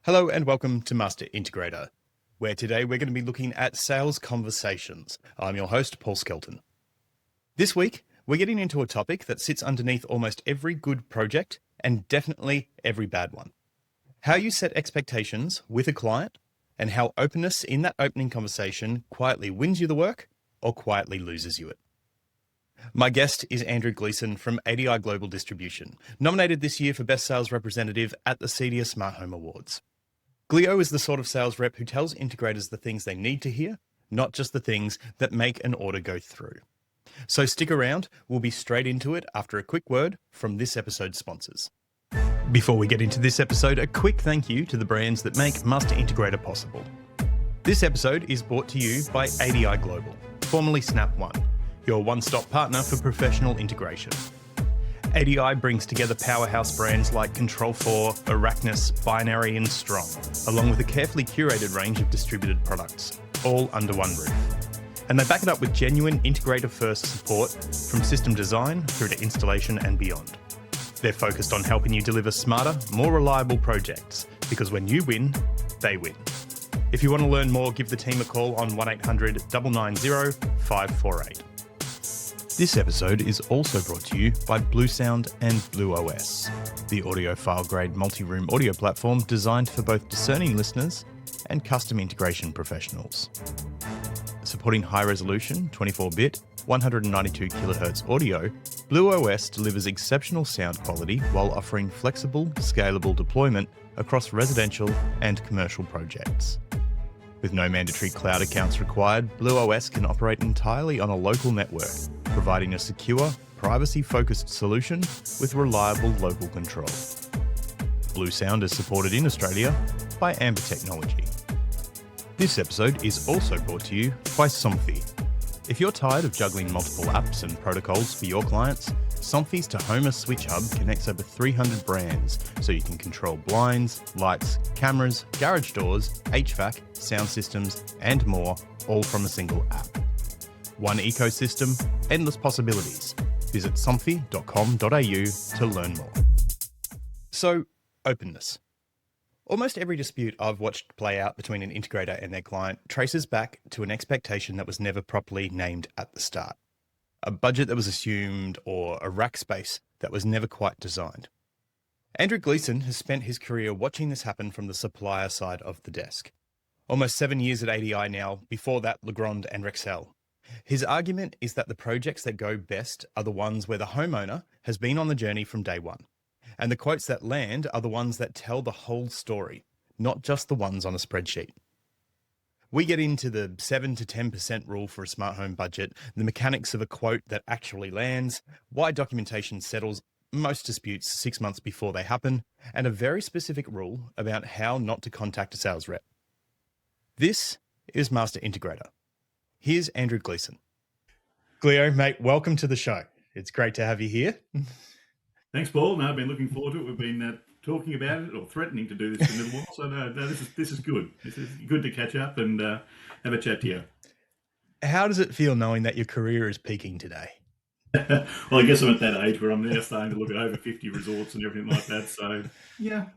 Hello and welcome to Master Integrator, where today we're going to be looking at sales conversations. I'm your host, Paul Skelton. This week, we're getting into a topic that sits underneath almost every good project and definitely every bad one. How you set expectations with a client and how openness in that opening conversation quietly wins you the work or quietly loses you it. My guest is Andrew Gleeson from ADI Global Distribution, nominated this year for Best Sales Representative at the CEDIA Smart Home Awards. Gleeo is the sort of sales rep who tells integrators the things they need to hear, not just the things that make an order go through. So stick around, we'll be straight into it after a quick word from this episode's sponsors. Before we get into this episode, a quick thank you to the brands that make Master Integrator possible. This episode is brought to you by ADI Global, formerly Snap One, your one-stop partner for professional integration. ADI brings together powerhouse brands like Control4, Openness, Binary and Strong, along with a carefully curated range of distributed products, all under one roof. And they back it up with genuine integrator-first support from system design through to installation and beyond. They're focused on helping you deliver smarter, more reliable projects, because when you win, they win. If you want to learn more, give the team a call on 1-800-990-548. This episode is also brought to you by Bluesound and BlueOS, the audiophile-grade multi-room audio platform designed for both discerning listeners and custom integration professionals. Supporting high-resolution, 24-bit, 192 kHz audio, BlueOS delivers exceptional sound quality while offering flexible, scalable deployment across residential and commercial projects. With no mandatory cloud accounts required, BlueOS can operate entirely on a local network, providing a secure, privacy-focused solution with reliable local control. Bluesound is supported in Australia by Amber Technology. This episode is also brought to you by Somfy. If you're tired of juggling multiple apps and protocols for your clients, Somfy's Tahoma Switch Hub connects over 300 brands so you can control blinds, lights, cameras, garage doors, HVAC, sound systems, and more, all from a single app. One ecosystem, endless possibilities. Visit somfy.com.au to learn more. So, openness. Almost every dispute I've watched play out between an integrator and their client traces back to an expectation that was never properly named at the start. A budget that was assumed or a rack space that was never quite designed. Andrew Gleeson has spent his career watching this happen from the supplier side of the desk. Almost 7 years at ADI now, before that Legrand and Rexel. His argument is that the projects that go best are the ones where the homeowner has been on the journey from day one. And the quotes that land are the ones that tell the whole story, not just the ones on a spreadsheet. We get into the 7 to 10% rule for a smart home budget, the mechanics of a quote that actually lands, why documentation settles most disputes 6 months before they happen, and a very specific rule about how not to contact a sales rep. This is Master Integrator. Here's Andrew Gleeson. Gleeo, mate, welcome to the show. It's great to have you here. Thanks, Paul. No, I've been looking forward to it. We've been talking about it or threatening to do this for a little while. So no, this is good. This is good to catch up and have a chat to you. How does it feel knowing that your career is peaking today? Well, I guess I'm at that age where I'm now starting to look at over 50 resorts and everything like that. So yeah,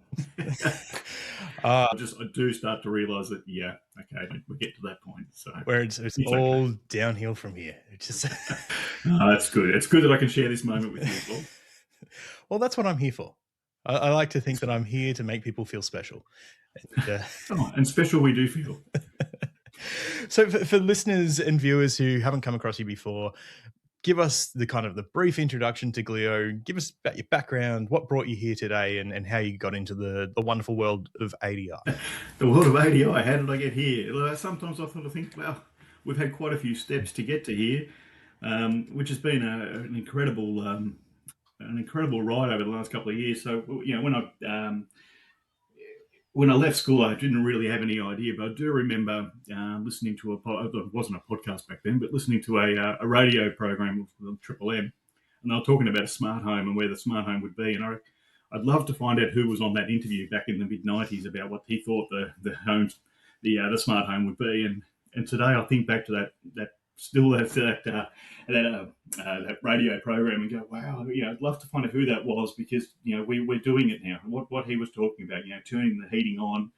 I do start to realise that okay, we get to that point. So where it's all okay. Downhill from here. It's just that's good. It's good that I can share this moment with you, Paul. Well, that's what I'm here for. I like to think that I'm here to make people feel special. And special we do feel. So for listeners and viewers who haven't come across you before, give us the kind of the brief introduction to Gleeo. Give us about your background, what brought you here today, and how you got into the wonderful world of ADI. The world of ADI, how did I get here? Sometimes I sort of think, well, we've had quite a few steps to get to here, which has been an incredible ride over the last couple of years. So, when I left school, I didn't really have any idea, but I do remember listening to it wasn't a podcast back then, but listening to a radio program with Triple M, and they were talking about a smart home and where the smart home would be. And I'd love to find out who was on that interview back in the mid-90s about what he thought the smart home would be. And today I think back to that radio program and go, wow, I'd love to find out who that was, because we're doing it now. What he was talking about, turning the heating on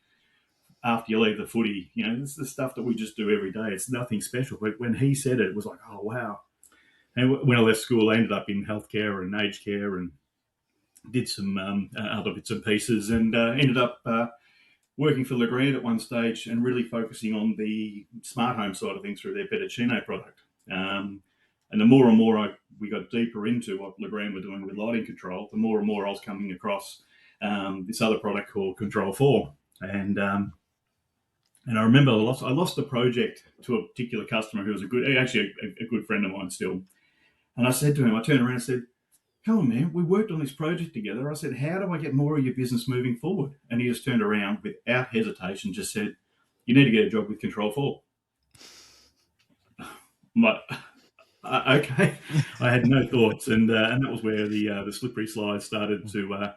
after you leave the footy. This is the stuff that we just do every day. It's nothing special. But when he said it was like, oh, wow. And when I left school, I ended up in healthcare and aged care and did some other bits and pieces, and ended up working for Legrand at one stage and really focusing on the smart home side of things through their Fettuccine product. And the more and more we got deeper into what Legrand were doing with lighting control, the more and more I was coming across this other product called Control 4. And I remember I lost the project to a particular customer who was a good friend of mine still. And I said to him, I turned around and said, come on, man, we worked on this project together. I said, how do I get more of your business moving forward? And he just turned around without hesitation, just said, you need to get a job with Control 4. But okay, I had no thoughts, and that was where the slippery slide started to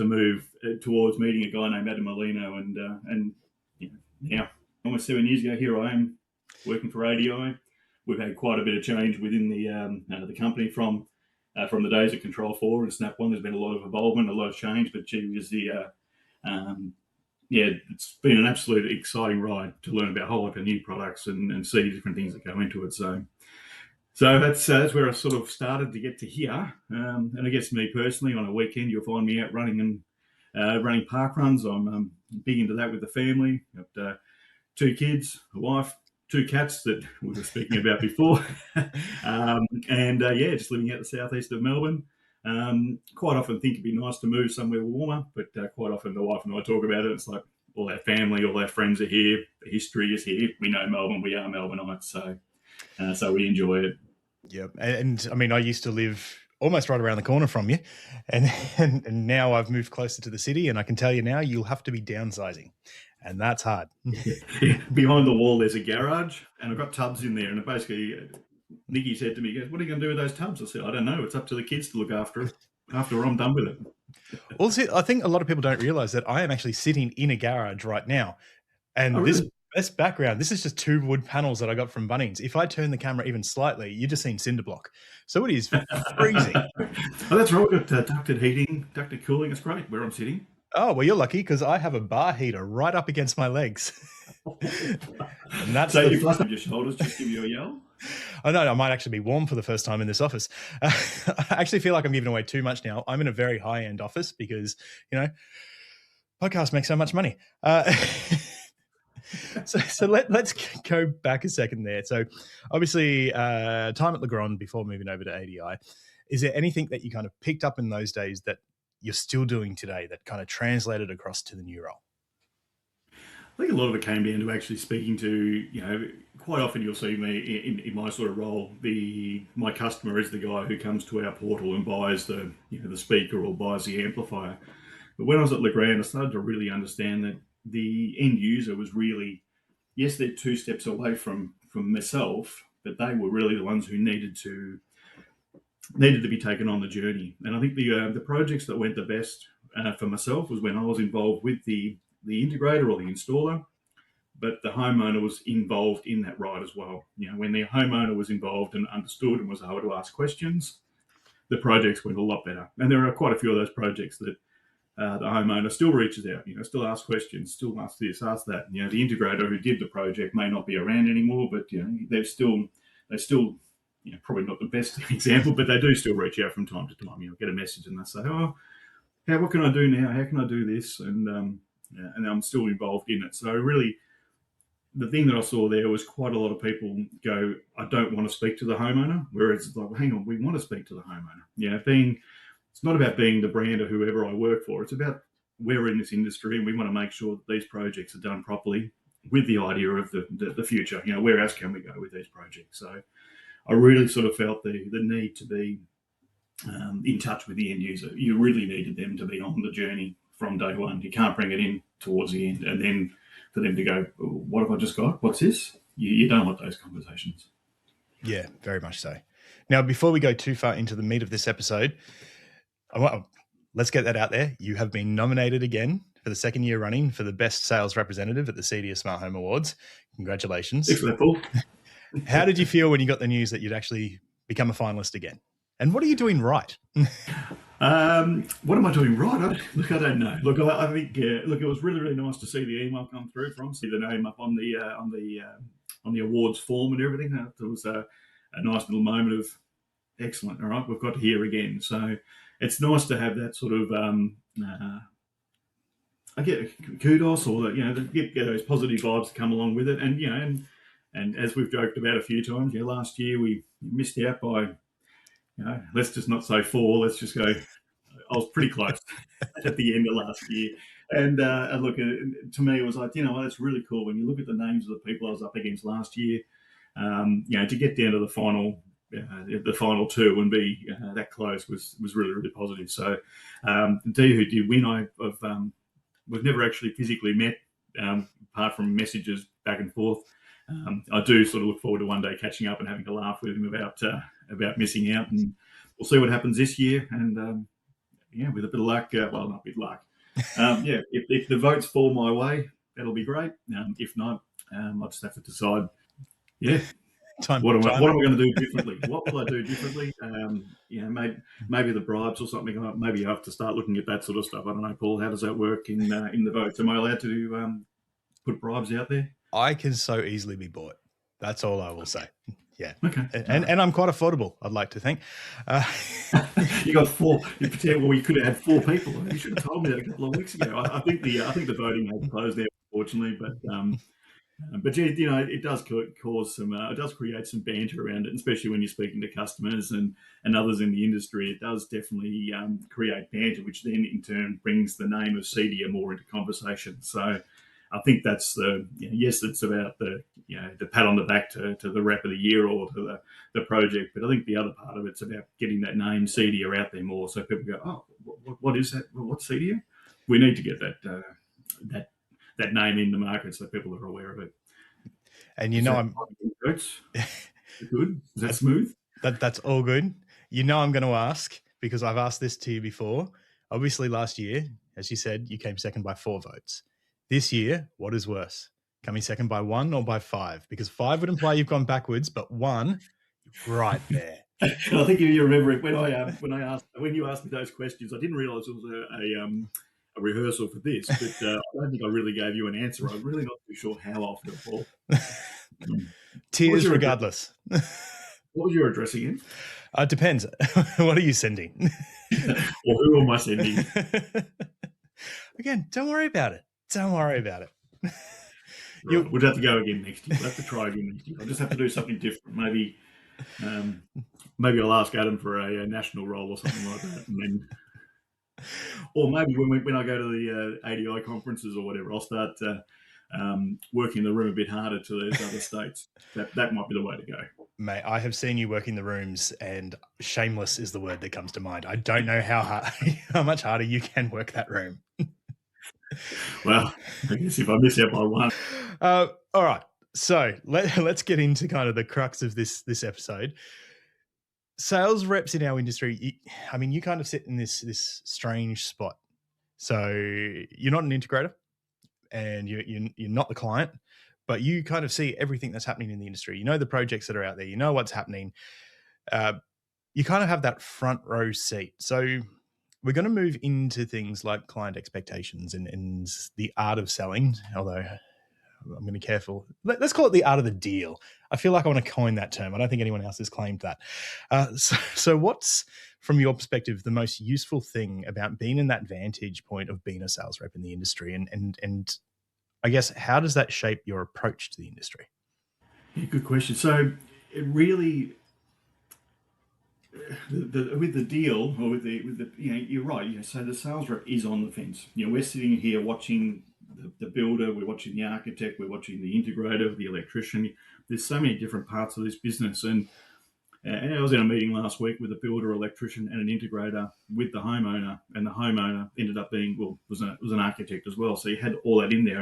move towards meeting a guy named Adam Molino, and now almost 7 years ago, here I am working for ADI. We've had quite a bit of change within the company from the days of Control 4 and Snap 1. There's been a lot of involvement, a lot of change, but gee, was it's been an absolute exciting ride to learn about a whole lot of new products and see different things that go into it. So that's where I sort of started to get to here. And I guess me personally, on a weekend, you'll find me out running park runs. I'm big into that with the family. Got 2 kids, a wife, 2 cats that we were speaking about before. Just living out the southeast of Melbourne. Quite often think it'd be nice to move somewhere warmer, but quite often the wife and I talk about it. It's like all our family, all our friends are here. The history is here. We know Melbourne. We are Melbourneites, so we enjoy it. Yeah, and I mean, I used to live almost right around the corner from you, and now I've moved closer to the city, and I can tell you now, you'll have to be downsizing. And that's hard. Yeah. Behind the wall, there's a garage, and I've got tubs in there. And basically, Nikki said to me, "What are you going to do with those tubs?" I said, "I don't know. It's up to the kids to look after it after I'm done with it." Well, see, I think a lot of people don't realize that I am actually sitting in a garage right now. And this background, this is just 2 wood panels that I got from Bunnings. If I turn the camera even slightly, you're just seeing cinder block. So it is freezing. Oh, that's right. We've got ducted heating, ducted cooling. It's great where I'm sitting. Oh, well, you're lucky because I have a bar heater right up against my legs. And that's so you flush up your shoulders, just give you a yell? Oh, no, I might actually be warm for the first time in this office. I actually feel like I'm giving away too much now. I'm in a very high-end office because, podcasts make so much money. So let's go back a second there. So obviously time at Legrand before moving over to ADI. Is there anything that you kind of picked up in those days that you're still doing today that kind of translated across to the new role? I think a lot of it came down to actually speaking to, quite often you'll see me in my sort of role, my customer is the guy who comes to our portal and buys the speaker or buys the amplifier. But when I was at Legrand, I started to really understand that the end user was really, yes, they're 2 steps away from myself, but they were really the ones who needed to be taken on the journey. And I think the projects that went the best for myself was when I was involved with the integrator or the installer, but the homeowner was involved in that ride as well. When the homeowner was involved and understood and was able to ask questions, the projects went a lot better. And there are quite a few of those projects that the homeowner still reaches out, still asks questions, still asks this, asks that. The integrator who did the project may not be around anymore, but they're still probably not the best example, but they do still reach out from time to time. Get a message and they say, "Oh, what can I do now? How can I do this?" And I'm still involved in it. So really, the thing that I saw there was quite a lot of people go, "I don't want to speak to the homeowner," whereas it's like, well, hang on, we want to speak to the homeowner. It's not about being the brand or whoever I work for. It's about we're in this industry and we want to make sure that these projects are done properly with the idea of the future. Where else can we go with these projects? So I really sort of felt the need to be in touch with the end user. You really needed them to be on the journey from day one. You can't bring it in towards the end and then for them to go, "What have I just got? What's this?" You don't want those conversations. Yeah, very much so. Now, before we go too far into the meat of this episode, let's get that out there. You have been nominated again for the 2nd year running for the best sales representative at the CEDIA Smart Home Awards. Congratulations. Excellent, Paul. How did you feel when you got the news that you'd actually become a finalist again? And what are you doing right? What am I doing right? I don't know. Look, I think look, it was really, really nice to see the email come through from, see the name up on the awards form and everything. It was a nice little moment of excellent. All right, we've got here again. So it's nice to have that sort of I get kudos or get those positive vibes that come along with it, and and as we've joked about a few times, last year we missed out by let's just not say four, let's just go. I was pretty close at the end of last year. And look, to me, it was like, that's really cool. When you look at the names of the people I was up against last year, to get down to the final two and be that close was really, really positive. So, D, who did win, we've never actually physically met, apart from messages back and forth. I do sort of look forward to one day catching up and having a laugh with him about missing out, and we'll see what happens this year. And with a bit of luck, well, not a bit of luck. If the votes fall my way, that'll be great. If not, I'll just have to decide. Yeah, what am I going to do differently? What will I do differently? Maybe the bribes or something. Maybe I have to start looking at that sort of stuff. I don't know, Paul. How does that work in the votes? Am I allowed to put bribes out there? I can so easily be bought. That's all I will say. Yeah. Okay. And I'm quite affordable, I'd like to think. You got four. Well, you could have had four people. You should have told me that a couple of weeks ago. I think the voting has closed there, unfortunately, but yeah, it does cause some. It does create some banter around it, especially when you're speaking to customers and others in the industry. It does definitely create banter, which then in turn brings the name of CEDIA more into conversation. So I think that's yes, it's about the pat on the back to the rep of the year or to the project, but I think the other part of it's about getting that name CEDIA out there more, so people go, oh, what is that? Well, what's CEDIA? We need to get that name in the market so people are aware of it. And I'm good. Is that smooth? That's all good. I'm going to ask, because I've asked this to you before. Obviously, last year, as you said, you came second by 4 votes. This year, what is worse? Coming second by 1 or by 5? Because 5 would imply you've gone backwards, but 1, right there. I think you remember it when you asked me those questions. I didn't realise it was a rehearsal for this, but I don't think I really gave you an answer. I'm really not too sure how I'll feel, Paul. Tears regardless. What was your address again? It depends. What are you sending? Or who am I sending? Again, don't worry about it. Don't worry about it. Right. We'll have to go again next year. We'll have to try again next year. I'll just have to do something different. Maybe I'll ask Adam for a national role or something like that, and then, or maybe when I go to the ADI conferences or whatever, I'll start working the room a bit harder to those other states. That might be the way to go. Mate, I have seen you working the rooms, and shameless is the word that comes to mind. I don't know how much harder you can work that room. Well, I guess if I miss out by 1. All right. So let's get into kind of the crux of this episode. Sales reps in our industry, you kind of sit in this strange spot. So you're not an integrator, and you're not the client, but you kind of see everything that's happening in the industry. You know the projects that are out there. You know what's happening. You kind of have that front row seat. So we're going to move into things like client expectations and the art of selling, although I'm going to be careful. Let's call it the art of the deal. I feel like I want to coin that term. I don't think anyone else has claimed that. So what's, from your perspective, the most useful thing about being in that vantage point of being a sales rep in the industry? And I guess, how does that shape your approach to the industry? Yeah, good question. So it really... with the deal, or with the you're right. So the sales rep is on the fence. We're sitting here watching the builder, we're watching the architect, we're watching the integrator, the electrician. There's so many different parts of this business, and I was in a meeting last week with a builder, electrician, and an integrator with the homeowner, and the homeowner ended up being was an architect as well. So you had all that in there,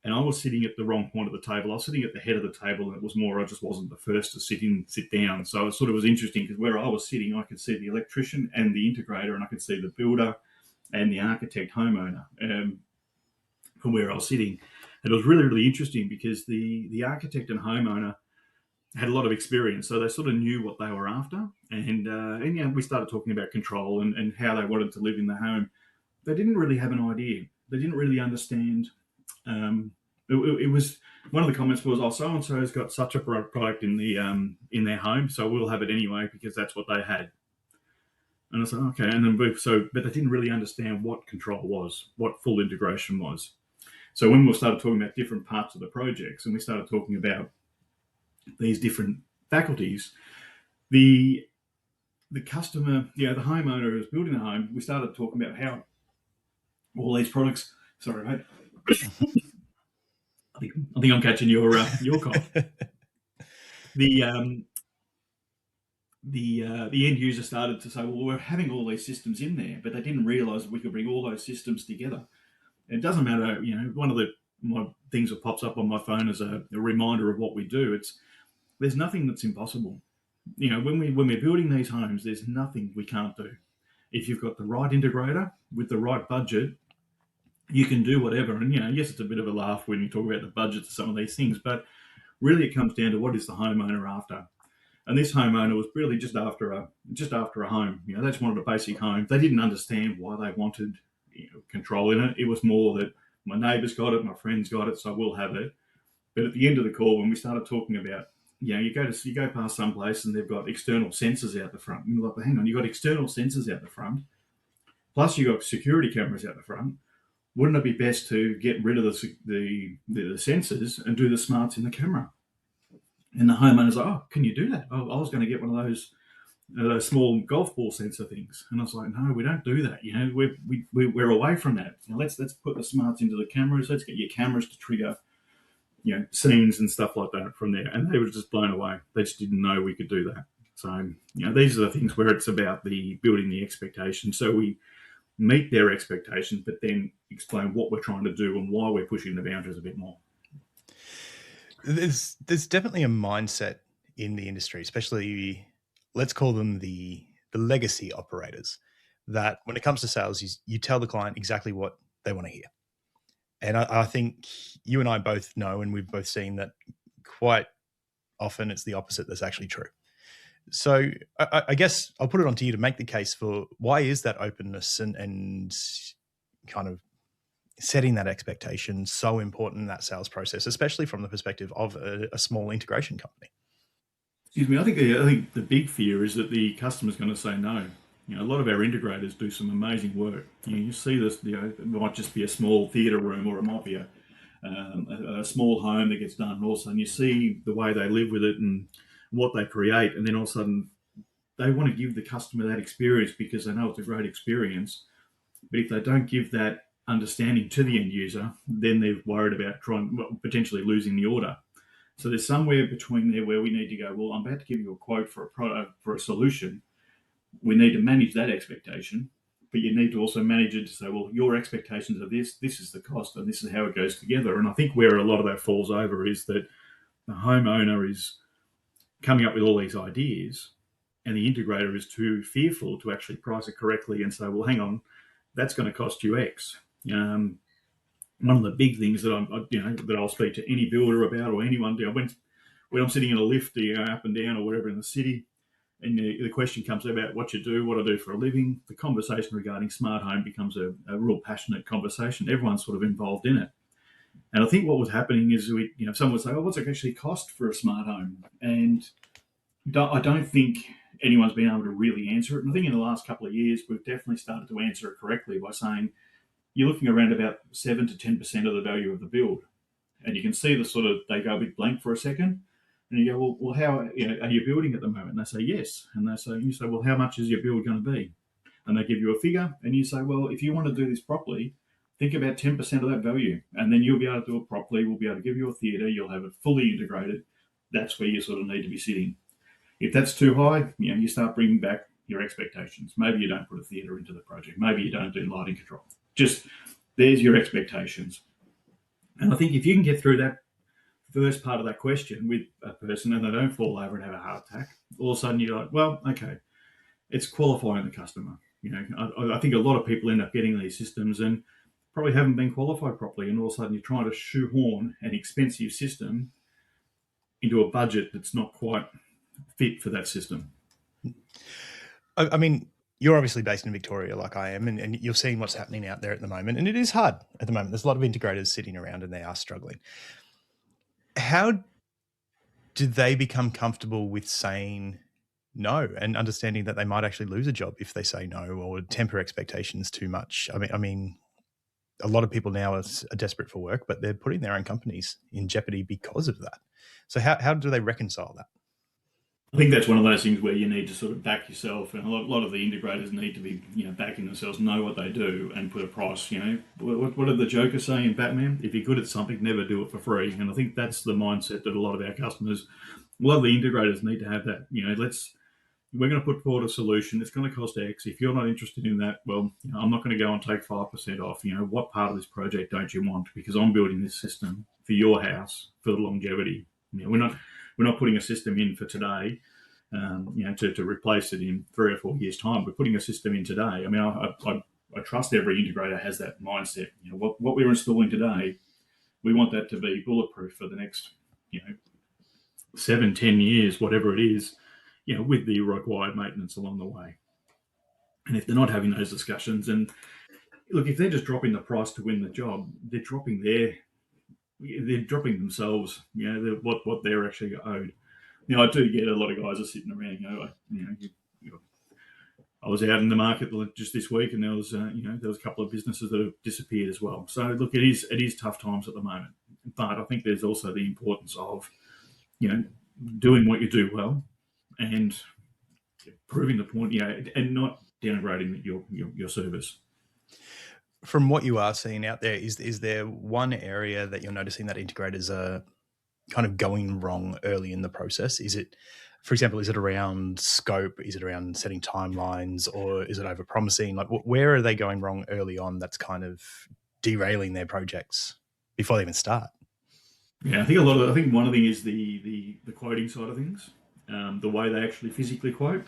and I was sitting at the wrong point of the table. I was sitting at the head of the table, and it was more, I just wasn't the first to sit down. So it sort of was interesting because where I was sitting, I could see the electrician and the integrator, and I could see the builder and the architect homeowner from where I was sitting. And it was really, really interesting because the architect and homeowner had a lot of experience, so they sort of knew what they were after. And we started talking about control and how they wanted to live in the home. They didn't really have an idea. They didn't really understand. It was one of the comments was, "Oh, so and so has got such a product in their home, so we'll have it anyway because that's what they had." And I was like, "Okay." And then but they didn't really understand what control was, what full integration was. So when we started talking about different parts of the projects, and we started talking about these different faculties, the customer, the homeowner who's building the home, we started talking about how all these products. Sorry, mate. I think I'm catching your cough. The end user started to say, well, we're having all these systems in there, but they didn't realise that we could bring all those systems together. And it doesn't matter, one of my things that pops up on my phone as a reminder of what we do. There's nothing that's impossible. When we're building these homes, there's nothing we can't do. If you've got the right integrator with the right budget, you can do whatever. And yes, it's a bit of a laugh when you talk about the budgets of some of these things, but really it comes down to what is the homeowner after. And this homeowner was really just after a home. They just wanted a basic home. They didn't understand why they wanted control in it. It was more that my neighbour's got it, my friend's got it, so we'll have it. But at the end of the call, when we started talking about, you go past some place and they've got external sensors out the front. And you're like, hang on, you've got external sensors out the front, plus you've got security cameras out the front. Wouldn't it be best to get rid of the sensors and do the smarts in the camera? And the homeowner's like, oh, can you do that? Oh, I was going to get one of those small golf ball sensor things. And I was like, no, we don't do that. We're away from that. Let's put the smarts into the cameras. Let's get your cameras to trigger, scenes and stuff like that from there. And they were just blown away. They just didn't know we could do that. So, these are the things where it's about the building the expectation. So we meet their expectations, but then explain what we're trying to do and why we're pushing the boundaries a bit more. There's definitely a mindset in the industry, especially let's call them the legacy operators, that when it comes to sales, you tell the client exactly what they want to hear. And I think you and I both know, and we've both seen that quite often it's the opposite that's actually true. So I guess I'll put it onto you to make the case for why is that openness and kind of setting that expectation so important in that sales process, especially from the perspective of a small integration company? Excuse me. I think the big fear is that the customer's going to say no. A lot of our integrators do some amazing work. You see this. It might just be a small theatre room, or it might be a small home that gets done. And all of a sudden, you see the way they live with it and what they create, and then all of a sudden, they want to give the customer that experience because they know it's a great experience. But if they don't give that understanding to the end user, then they're worried about potentially losing the order. So there's somewhere between there where we need to go, well, I'm about to give you a quote for a product, for a solution. We need to manage that expectation, but you need to also manage it to say, well, your expectations are this is the cost, and this is how it goes together. And I think where a lot of that falls over is that the homeowner is coming up with all these ideas, and the integrator is too fearful to actually price it correctly and say, well, hang on, that's going to cost you X. One of the big things that I'll speak to any builder about, or anyone, when I'm sitting in a lift, up and down or whatever in the city, and the question comes about what you do, what I do for a living, the conversation regarding smart home becomes a real passionate conversation. Everyone's sort of involved in it. And I think what was happening is someone would say, oh, what's it actually cost for a smart home? And I don't think anyone's been able to really answer it. And I think in the last couple of years, we've definitely started to answer it correctly by saying you're looking around about 7 to 10% of the value of the build. And you can see they go a bit blank for a second. And you go, well, how are you building at the moment? And they say, yes. And you say, well, how much is your build going to be? And they give you a figure. And you say, well, if you want to do this properly, think about 10% of that value. And then you'll be able to do it properly. We'll be able to give you a theatre. You'll have it fully integrated. That's where you sort of need to be sitting. If that's too high, you start bringing back your expectations. Maybe you don't put a theatre into the project. Maybe you don't do lighting control. Just there's your expectations. And I think if you can get through that first part of that question with a person and they don't fall over and have a heart attack, all of a sudden you're like, well, okay, it's qualifying the customer. I think a lot of people end up getting these systems and probably haven't been qualified properly, and all of a sudden you're trying to shoehorn an expensive system into a budget that's not quite fit for that system. I mean, you're obviously based in Victoria like I am, and you're seeing what's happening out there at the moment, and it is hard at the moment. There's a lot of integrators sitting around and they are struggling. How do they become comfortable with saying no and understanding that they might actually lose a job if they say no, or temper expectations too much? I mean, a lot of people now are desperate for work, but they're putting their own companies in jeopardy because of that. So how do they reconcile that? I think that's one of those things where you need to sort of back yourself, and a lot of the integrators need to be, backing themselves, know what they do, and put a price. What did the Joker say in Batman? If you're good at something, never do it for free. And I think that's the mindset that a lot of our customers, a lot of the integrators need to have. That we're going to put forward a solution. It's going to cost X. If you're not interested in that, well, I'm not going to go and take 5% off. What part of this project don't you want? Because I'm building this system for your house for the longevity. We're not putting a system in for today, to replace it in 3 or 4 years' time. We're putting a system in today. I mean, I trust every integrator has that mindset. What we're installing today, we want that to be bulletproof for the next, 7, 10 years, whatever it is, with the required maintenance along the way. And if they're not having those discussions, and look, if they're just dropping the price to win the job, they're dropping themselves, what they're actually owed. I do get a lot of guys are sitting around, I was out in the market just this week, and there was a couple of businesses that have disappeared as well. So look, it is tough times at the moment, but I think there's also the importance of doing what you do well and proving the point, and not denigrating your service. From what you are seeing out there, is there one area that you're noticing that integrators are kind of going wrong early in the process? Is it, for example, is it around scope? Is it around setting timelines, or is it over promising? Like, where are they going wrong early on that's kind of derailing their projects before they even start? Yeah, I think one of the thing is the quoting side of things, the way they actually physically quote.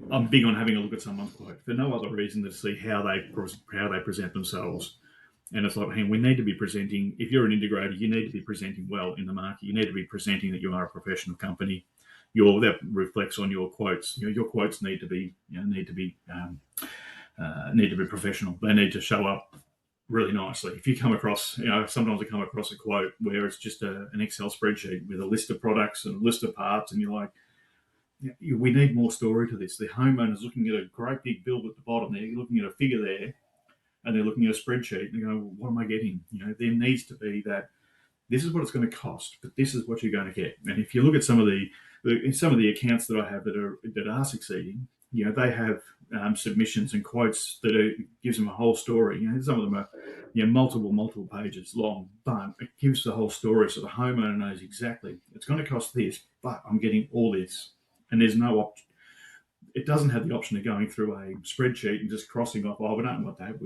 I'm big on having a look at someone's quote for no other reason than to see how they present themselves. And it's like, hey, we need to be presenting. If you're an integrator, you need to be presenting well in the market. You need to be presenting that you are a professional company. That reflects on your quotes. Your quotes need to be professional. They need to show up really nicely. If you come across, sometimes I come across a quote where it's just an Excel spreadsheet with a list of products and a list of parts, and you're like, we need more story to this. The homeowner's looking at a great big bill at the bottom there. You're looking at a figure there, and they're looking at a spreadsheet, and you go, what am I getting? There needs to be that. This is what it's going to cost, but this is what you're going to get. And if you look at some of the accounts that I have that are succeeding, they have submissions and quotes that gives them a whole story. Some of them are multiple pages long, but it gives the whole story, so the homeowner knows exactly it's going to cost this, but I'm getting all this, and there's no option. It doesn't have the option of going through a spreadsheet and just crossing off, we don't want that.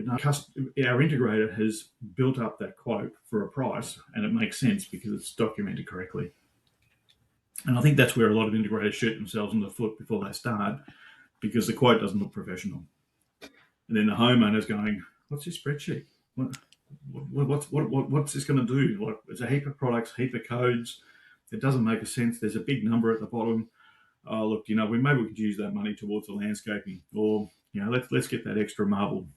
Our integrator has built up that quote for a price, and it makes sense because it's documented correctly. And I think that's where a lot of integrators shoot themselves in the foot before they start, because the quote doesn't look professional. And then the homeowner's going, what's this spreadsheet? What's this going to do? Like, there's a heap of products, heap of codes. It doesn't make a sense. There's a big number at the bottom. Oh, look, maybe we could use that money towards the landscaping, or let's get that extra marble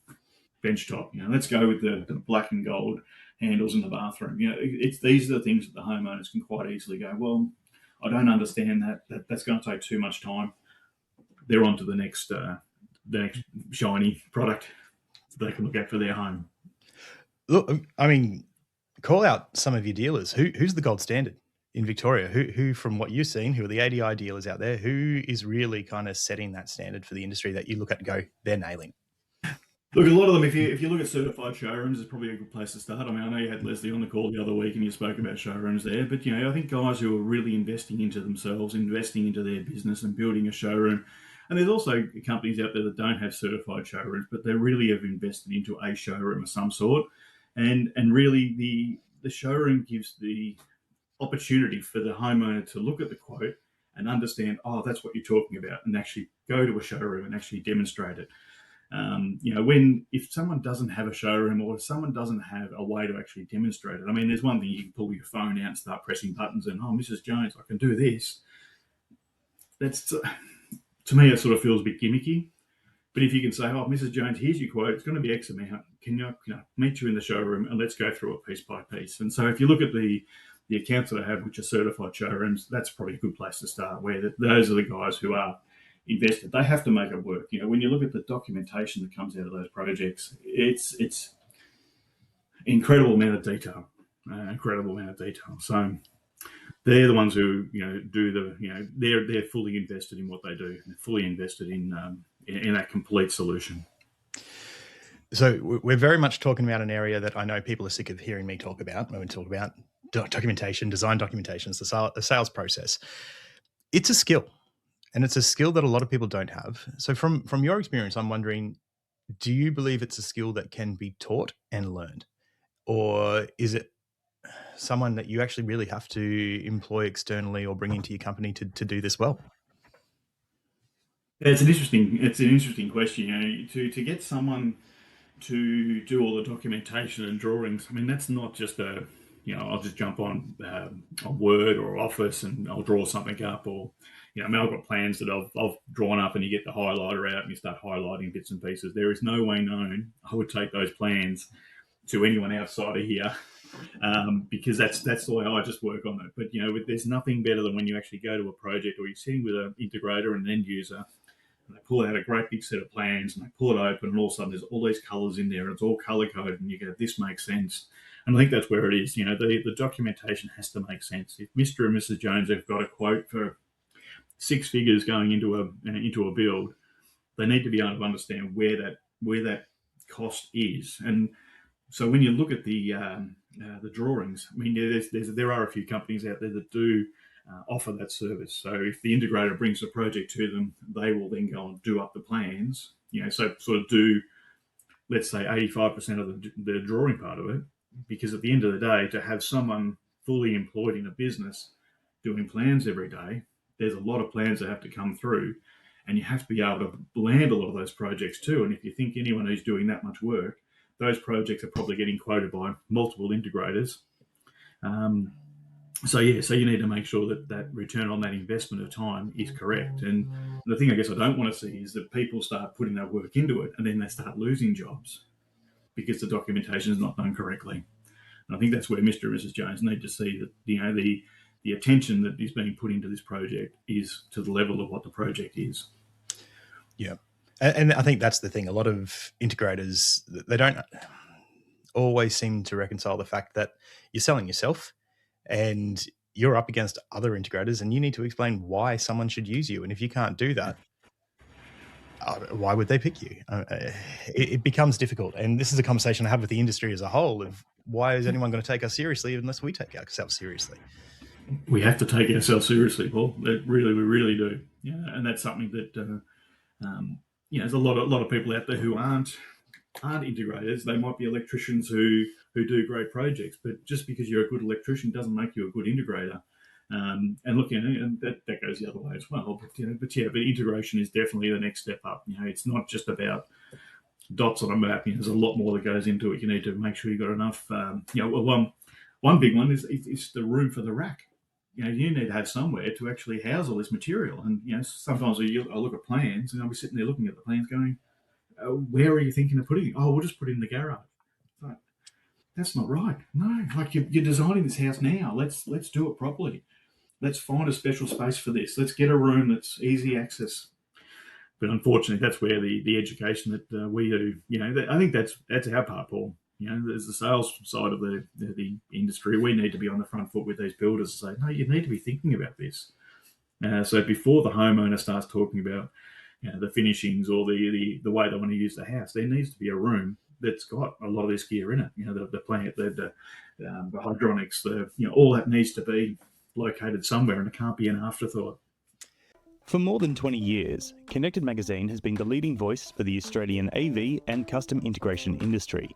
bench top. Let's go with the black and gold handles in the bathroom. These are the things that the homeowners can quite easily go, well, I don't understand that. That's going to take too much time. They're on to the next shiny product they can look at for their home. Look, I mean, call out some of your dealers. Who's the gold standard in Victoria? Who, from what you've seen, who are the ADI dealers out there? Who is really kind of setting that standard for the industry that you look at and go, they're nailing? Look, a lot of them, if you look at certified showrooms, is probably a good place to start. I mean, I know you had Leslie on the call the other week and you spoke about showrooms there, but I think guys who are really investing into themselves, investing into their business and building a showroom. And there's also companies out there that don't have certified showrooms, but they really have invested into a showroom of some sort. And really the showroom gives the opportunity for the homeowner to look at the quote and understand, oh, that's what you're talking about, and actually go to a showroom and actually demonstrate it. If someone doesn't have a showroom or if someone doesn't have a way to actually demonstrate it, I mean, there's one thing, you can pull your phone out and start pressing buttons and, oh, Mrs. Jones, I can do this. That's, to me, it sort of feels a bit gimmicky. But if you can say, oh, Mrs. Jones, here's your quote, it's going to be X amount. Can you meet you in the showroom and let's go through it piece by piece. And so if you look at the accounts that I have, which are certified showrooms, that's probably a good place to start, where those are the guys who are invested. They have to make it work. When you look at the documentation that comes out of those projects, it's incredible amount of detail. So they're the ones who they're fully invested in what they do. They're fully invested in a complete solution. So we're very much talking about an area that I know people are sick of hearing me talk about when we talk about documentation, design documentation, it's the sales process. It's a skill, and it's a skill that a lot of people don't have. So from your experience, I'm wondering, do you believe it's a skill that can be taught and learned? Or is it someone that you actually really have to employ externally or bring into your company to do this well? It's an interesting question. To get someone to do all the documentation and drawings, I mean, that's not just I'll just jump on Word or Office and I'll draw something up, or I've got plans that I've drawn up, and you get the highlighter out and you start highlighting bits and pieces. There is no way known I would take those plans to anyone outside of here, because that's the way I just work on it. But there's nothing better than when you actually go to a project or you're sitting with an integrator and an end user, and they pull out a great big set of plans and they pull it open, and all of a sudden there's all these colours in there and it's all colour coded, and you go, this makes sense. And I think that's where it is. The documentation has to make sense. If Mr. and Mrs. Jones have got a quote for 6 figures going into a build, they need to be able to understand where that cost is. And so when you look at the drawings, I mean, there are a few companies out there that do offer that service. So if the integrator brings a project to them, they will then go and do up the plans. So sort of do, let's say, 85% of the drawing part of it, because at the end of the day, to have someone fully employed in a business doing plans every day, there's a lot of plans that have to come through, and you have to be able to land a lot of those projects too. And if you think anyone who's doing that much work, those projects are probably getting quoted by multiple integrators. So you need to make sure that return on that investment of time is correct. And the thing I guess I don't want to see is that people start putting that work into it and then they start losing jobs because the documentation is not done correctly. And I think that's where Mr. and Mrs. Jones need to see that the attention that is being put into this project is to the level of what the project is. Yeah. And I think that's the thing. A lot of integrators, they don't always seem to reconcile the fact that you're selling yourself and you're up against other integrators, and you need to explain why someone should use you. And if you can't do that, why would they pick you? It becomes difficult. And this is a conversation I have with the industry as a whole of why is anyone going to take us seriously unless we take ourselves seriously? We have to take ourselves seriously, Paul. We really do. Yeah, and that's something that there's a lot of people out there who aren't integrators. They might be electricians who do great projects, but just because you're a good electrician doesn't make you a good integrator. And look, and that goes the other way as well. But integration is definitely the next step up. It's not just about dots on a map. There's a lot more that goes into it. You need to make sure you've got enough. One big one is the room for the rack. You need to have somewhere to actually house all this material. And sometimes I look at plans and I'll be sitting there looking at the plans, going, "Where are you thinking of putting it?" "Oh, we'll just put it in the garage." Like, that's not right. No, like you're designing this house now. Let's do it properly. Let's find a special space for this. Let's get a room that's easy access. But unfortunately, that's where the education that we do. I think that's our part, Paul. There's the sales side of the industry. We need to be on the front foot with these builders and say, no, you need to be thinking about this. So before the homeowner starts talking about the finishings or the way they want to use the house, there needs to be a room that's got a lot of this gear in it. The plant, the hydronics, all that needs to be located somewhere, and it can't be an afterthought. For more than 20 years, Connected Magazine has been the leading voice for the Australian AV and custom integration industry,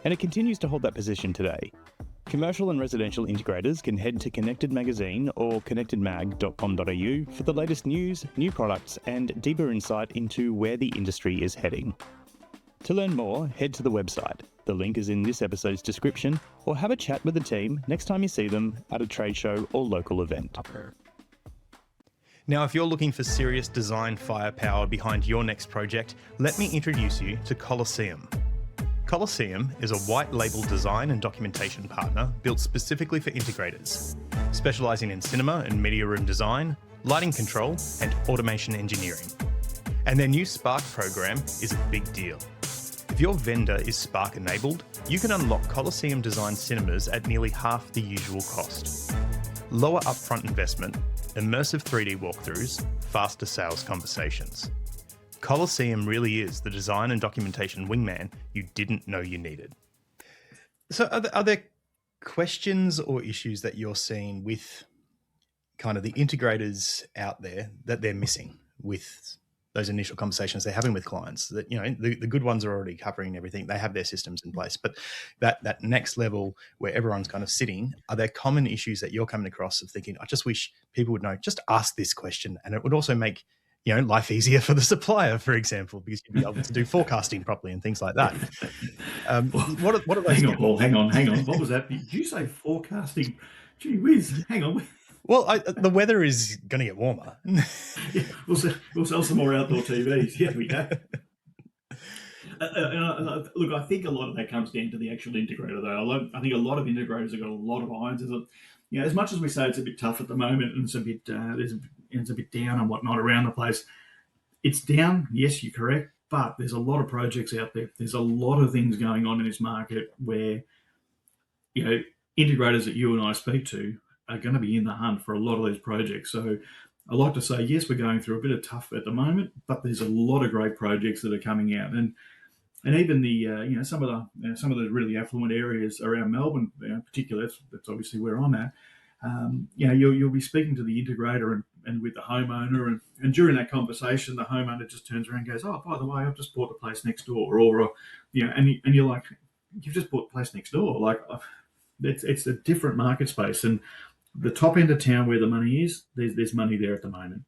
and it continues to hold that position today. Commercial and residential integrators can head to Connected Magazine or connectedmag.com.au for the latest news, new products, and deeper insight into where the industry is heading. To learn more, head to the website. The link is in this episode's description, or have a chat with the team next time you see them at a trade show or local event. Now, if you're looking for serious design firepower behind your next project, let me introduce you to Colosseum. Colosseum is a white label design and documentation partner built specifically for integrators, specialising in cinema and media room design, lighting control, and automation engineering. And their new Spark program is a big deal. If your vendor is Spark enabled, you can unlock Colosseum designed cinemas at nearly half the usual cost. Lower upfront investment, immersive 3D walkthroughs, faster sales conversations. Colosseum really is the design and documentation wingman you didn't know you needed. So are there questions or issues that you're seeing with kind of the integrators out there that they're missing with those initial conversations they're having with clients? That, you know, the good ones are already covering everything. They have their systems in place. But that next level where everyone's kind of sitting, are there common issues that you're coming across of thinking, I just wish people would know, just ask this question, and it would also make, you know, life easier for the supplier, for example, because you'd be able to do forecasting properly and things like that. What are those? Hang on, Paul. Hang on. What was that? Did you say forecasting? Gee whiz. Hang on. Well, the weather is going to get warmer. Yeah, we'll sell some more outdoor TVs. Here we go. Look, I think a lot of that comes down to the actual integrator, though. I think a lot of integrators have got a lot of irons. You know, as much as we say it's a bit tough at the moment and it's a bit down and whatnot around the place, it's down. Yes, you're correct, but there's a lot of projects out there. There's a lot of things going on in this market where, you know, integrators that you and I speak to are going to be in the hunt for a lot of these projects. So I like to say, yes, we're going through a bit of tough at the moment, but there's a lot of great projects that are coming out, and even the you know, some of the really affluent areas around Melbourne, in particular. That's obviously where I'm at. You know, you'll be speaking to the integrator and with the homeowner, and during that conversation, the homeowner just turns around and goes, "Oh, by the way, I've just bought the place next door," or you know, and you're like, "You've just bought the place next door." Like, it's a different market space, and the top end of town where the money is, there's money there at the moment.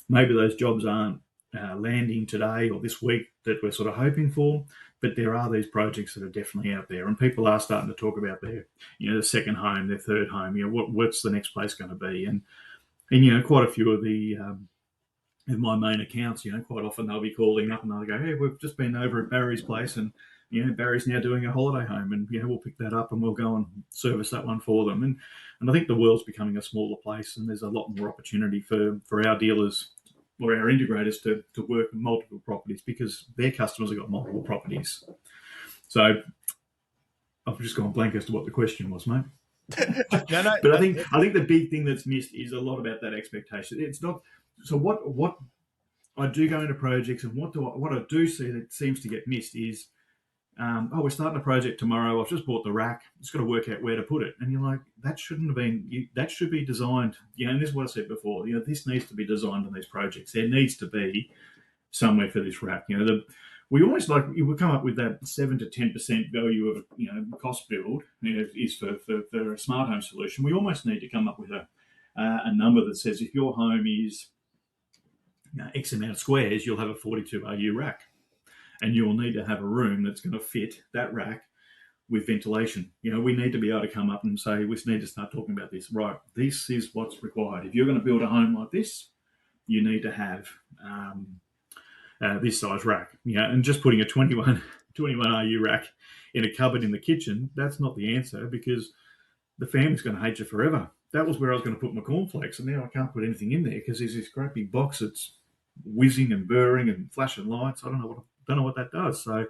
Maybe those jobs aren't landing today or this week that we're sort of hoping for, but there are these projects that are definitely out there, and people are starting to talk about their, you know, their second home, their third home. You know, what's the next place going to be? And you know, quite a few of of my main accounts, you know, quite often they'll be calling up and they'll go, "Hey, we've just been over at Barry's place, and you know, Barry's now doing a holiday home, and you know, we'll pick that up and we'll go and service that one for them." And I think the world's becoming a smaller place, and there's a lot more opportunity for our dealers or our integrators to work in multiple properties because their customers have got multiple properties. So I've just gone blank as to what the question was, mate. No. But I think the big thing that's missed is a lot about that expectation. It's not. So what I do go into projects, and what I do see that seems to get missed is, we're starting a project tomorrow. I've just bought the rack. It's got to work out where to put it. And you're like, that shouldn't have been. That should be designed. You know, and this is what I said before. You know, this needs to be designed on these projects. There needs to be somewhere for this rack. You know, we almost like we come up with that 7 to 10% value of, you know, cost build, you know, is for a smart home solution. We almost need to come up with a number that says if your home is, you know, X amount of squares, you'll have a 42 RU rack. And you'll need to have a room that's going to fit that rack with ventilation. You know, we need to be able to come up and say, we need to start talking about this. Right, this is what's required. If you're going to build a home like this, you need to have this size rack. You know, and just putting a 21 RU rack in a cupboard in the kitchen, that's not the answer, because the family's going to hate you forever. That was where I was going to put my cornflakes, and now I can't put anything in there because there's this great big box that's whizzing and burring and flashing lights. I don't know what that does. So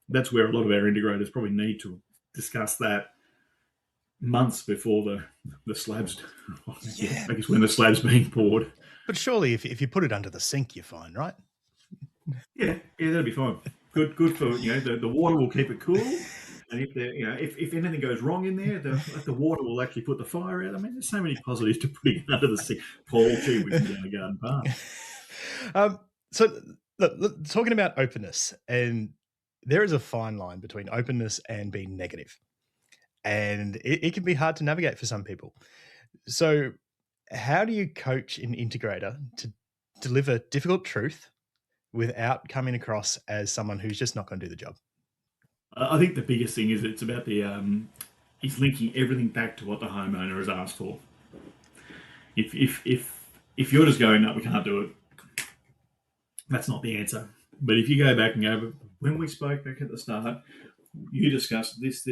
that's where a lot of our integrators probably need to discuss that months before the slabs. Yeah. I guess when the slab's being poured. But surely if you put it under the sink, you're fine, right? Yeah, that'll be fine. Good for, you know, the water will keep it cool. And if anything goes wrong in there, the water will actually put the fire out. I mean, there's so many positives to putting it under the sink. Paul, gee, we can down the garden path. So look, talking about openness, and there is a fine line between openness and being negative, and it can be hard to navigate for some people. So how do you coach an integrator to deliver difficult truth without coming across as someone who's just not going to do the job? I think the biggest thing is it's about the is linking everything back to what the homeowner has asked for. If you're just going, no, we can't do it, that's not the answer. But if you go back and go, when we spoke back at the start, you discussed this.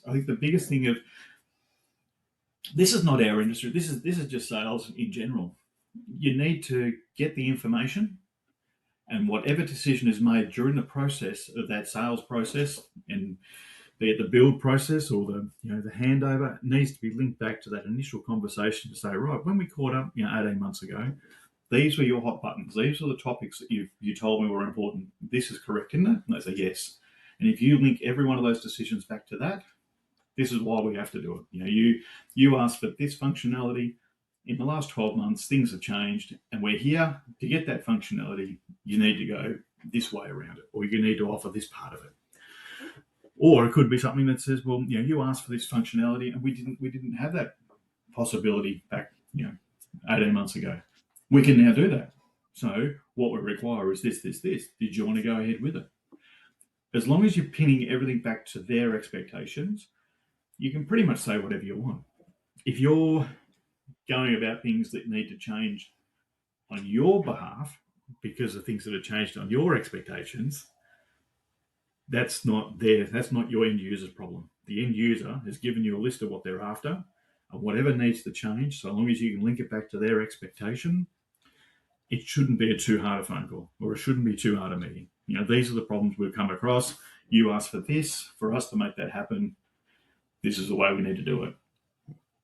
I think the biggest thing of this is not our industry. This is just sales in general. You need to get the information, and whatever decision is made during the process of that sales process, and be it the build process or the handover, needs to be linked back to that initial conversation to say, right, when we caught up 18 months ago, these were your hot buttons. These are the topics that you told me were important. This is correct, isn't it? And they say yes. And if you link every one of those decisions back to that, this is why we have to do it. You asked for this functionality. In the last 12 months, things have changed, and we're here to get that functionality. You need to go this way around it, or you need to offer this part of it. Or it could be something that says, well, you asked for this functionality, and we didn't have that possibility back 18 months ago. We can now do that. So what we require is this. Did you want to go ahead with it? As long as you're pinning everything back to their expectations, you can pretty much say whatever you want. If you're going about things that need to change on your behalf because of things that have changed on your expectations, that's not your end user's problem. The end user has given you a list of what they're after, and whatever needs to change, so long as you can link it back to their expectation, it shouldn't be a too hard a phone call, or it shouldn't be too hard a meeting. These are the problems we've come across. You asked for this. For us to make that happen, this is the way we need to do it.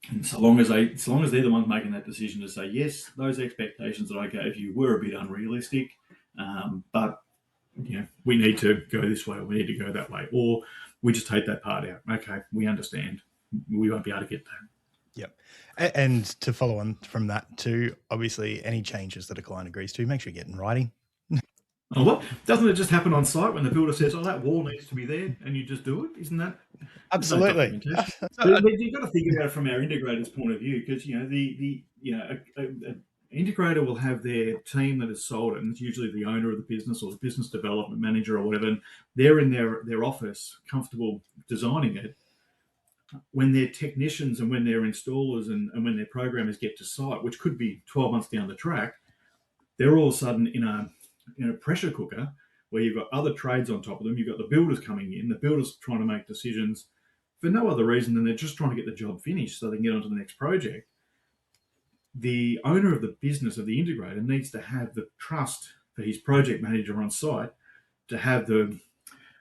And so long as they're the ones making that decision to say, yes, those expectations that I gave you were a bit unrealistic, but we need to go this way, or we need to go that way, or we just take that part out. Okay, we understand. We won't be able to get that. Yep. And to follow on from that too, obviously any changes that a client agrees to, make sure you get in writing. Oh, well, doesn't it just happen on site when the builder says, oh, that wall needs to be there, and you just do it? Isn't that? Absolutely. But you've got to think about it from our integrator's point of view, because an integrator will have their team that has sold it, and it's usually the owner of the business or the business development manager or whatever, and they're in their office comfortable designing it. When their technicians and when their installers and when their programmers get to site, which could be 12 months down the track, they're all of a sudden in a pressure cooker where you've got other trades on top of them. You've got the builders coming in. The builders trying to make decisions for no other reason than they're just trying to get the job finished so they can get on to the next project. The owner of the business, of the integrator, needs to have the trust for his project manager on site to have the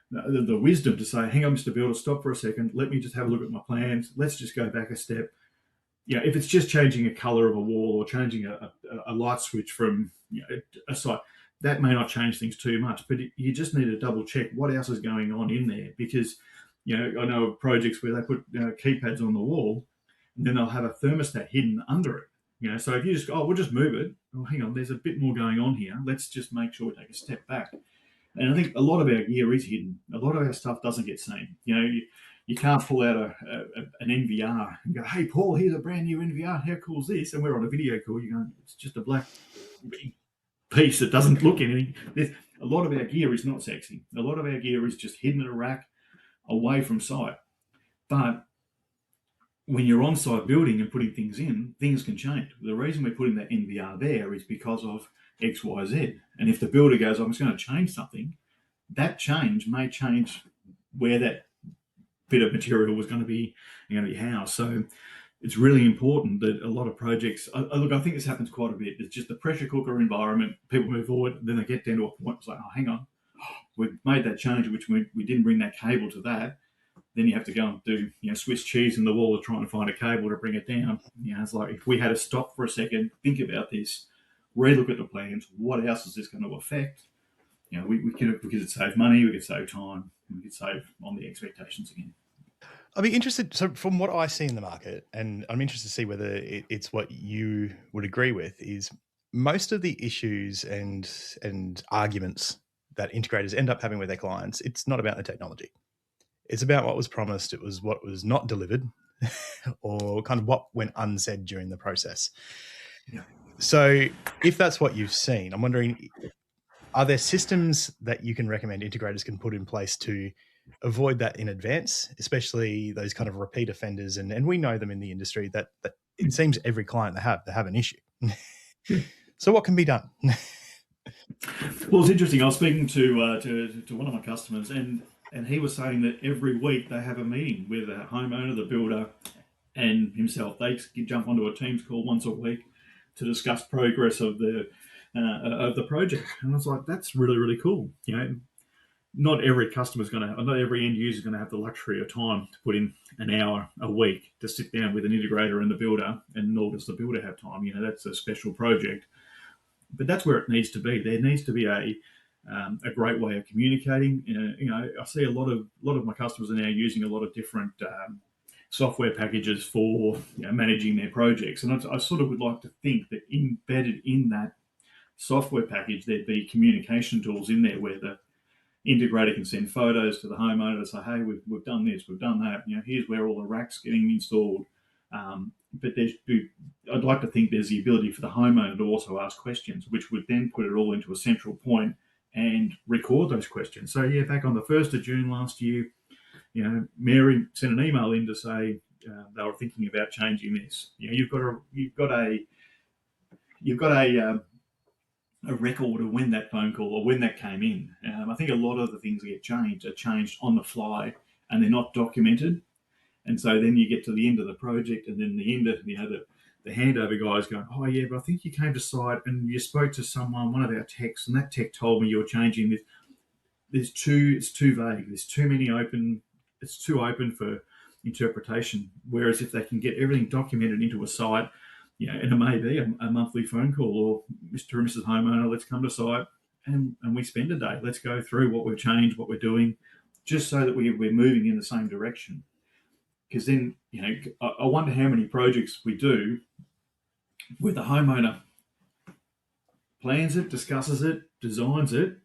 wisdom to say, hang on, Mr. Builder, stop for a second. Let me just have a look at my plans. Let's just go back a step. If it's just changing a color of a wall or changing a light switch from a site, that may not change things too much, but you just need to double check what else is going on in there, because I know of projects where they put keypads on the wall and then they'll have a thermostat hidden under it. So if you just go, we'll just move it. Oh, hang on, there's a bit more going on here. Let's just make sure we take a step back. And I think a lot of our gear is hidden. A lot of our stuff doesn't get seen. You can't pull out an NVR and go, hey, Paul, here's a brand new NVR. How cool is this? And we're on a video call. You're going, it's just a black piece that doesn't look anything. A lot of our gear is not sexy. A lot of our gear is just hidden in a rack away from site. But when you're on site building and putting things in, things can change. The reason we're putting that NVR there is because of X, Y, Z. And if the builder goes, I'm just going to change something, that change may change where that bit of material was going to be housed. So it's really important that a lot of projects, look, I think this happens quite a bit. It's just the pressure cooker environment. People move forward, then they get down to a point, it's like, oh, hang on, we've made that change, which we didn't bring that cable to that. Then you have to go and do Swiss cheese in the wall to try and find a cable to bring it down. It's like, if we had to stop for a second, think about this, relook at the plans, what else is this going to affect? We could save money, we could save time, we could save on the expectations again. I'd be interested, so from what I see in the market, and I'm interested to see whether it's what you would agree with, is most of the issues and arguments that integrators end up having with their clients, it's not about the technology. It's about what was promised, it was what was not delivered, or kind of what went unsaid during the process. Yeah. So if that's what you've seen, I'm wondering, are there systems that you can recommend integrators can put in place to avoid that in advance, especially those kind of repeat offenders. And we know them in the industry that it seems every client they have an issue. So what can be done? Well, it's interesting. I was speaking to one of my customers, and he was saying that every week they have a meeting with a homeowner, the builder, and himself. They jump onto a Teams call once a week to discuss progress of the project. And I was like, that's really, really cool. Not every not every end user is going to have the luxury of time to put in an hour a week to sit down with an integrator and the builder, and nor does the builder have time. That's a special project. But that's where it needs to be. There needs to be a great way of communicating. I see a lot of my customers are now using a lot of different software packages for managing their projects, and I sort of would like to think that embedded in that software package there'd be communication tools in there where the integrator can send photos to the homeowner to say, hey, we've done this, we've done that. Here's where all the racks getting installed. But I'd like to think there's the ability for the homeowner to also ask questions, which would then put it all into a central point and record those questions. So back on the 1st of June last year, Mary sent an email in to say they were thinking about changing this. You've got a record of when that phone call or when that came in. I think a lot of the things that get changed are changed on the fly and they're not documented. And so then you get to the end of the project, and then the end of the handover guys going, oh yeah, but I think you came to site and you spoke to one of our techs, and that tech told me you were changing this. It's too vague. There's too many open. It's too open for interpretation. Whereas if they can get everything documented into a site, and it may be a monthly phone call, or Mr. and Mrs. Homeowner, let's come to site and we spend a day. Let's go through what we've changed, what we're doing, just so that we're moving in the same direction. Because then, I wonder how many projects we do where the homeowner plans it, discusses it, designs it,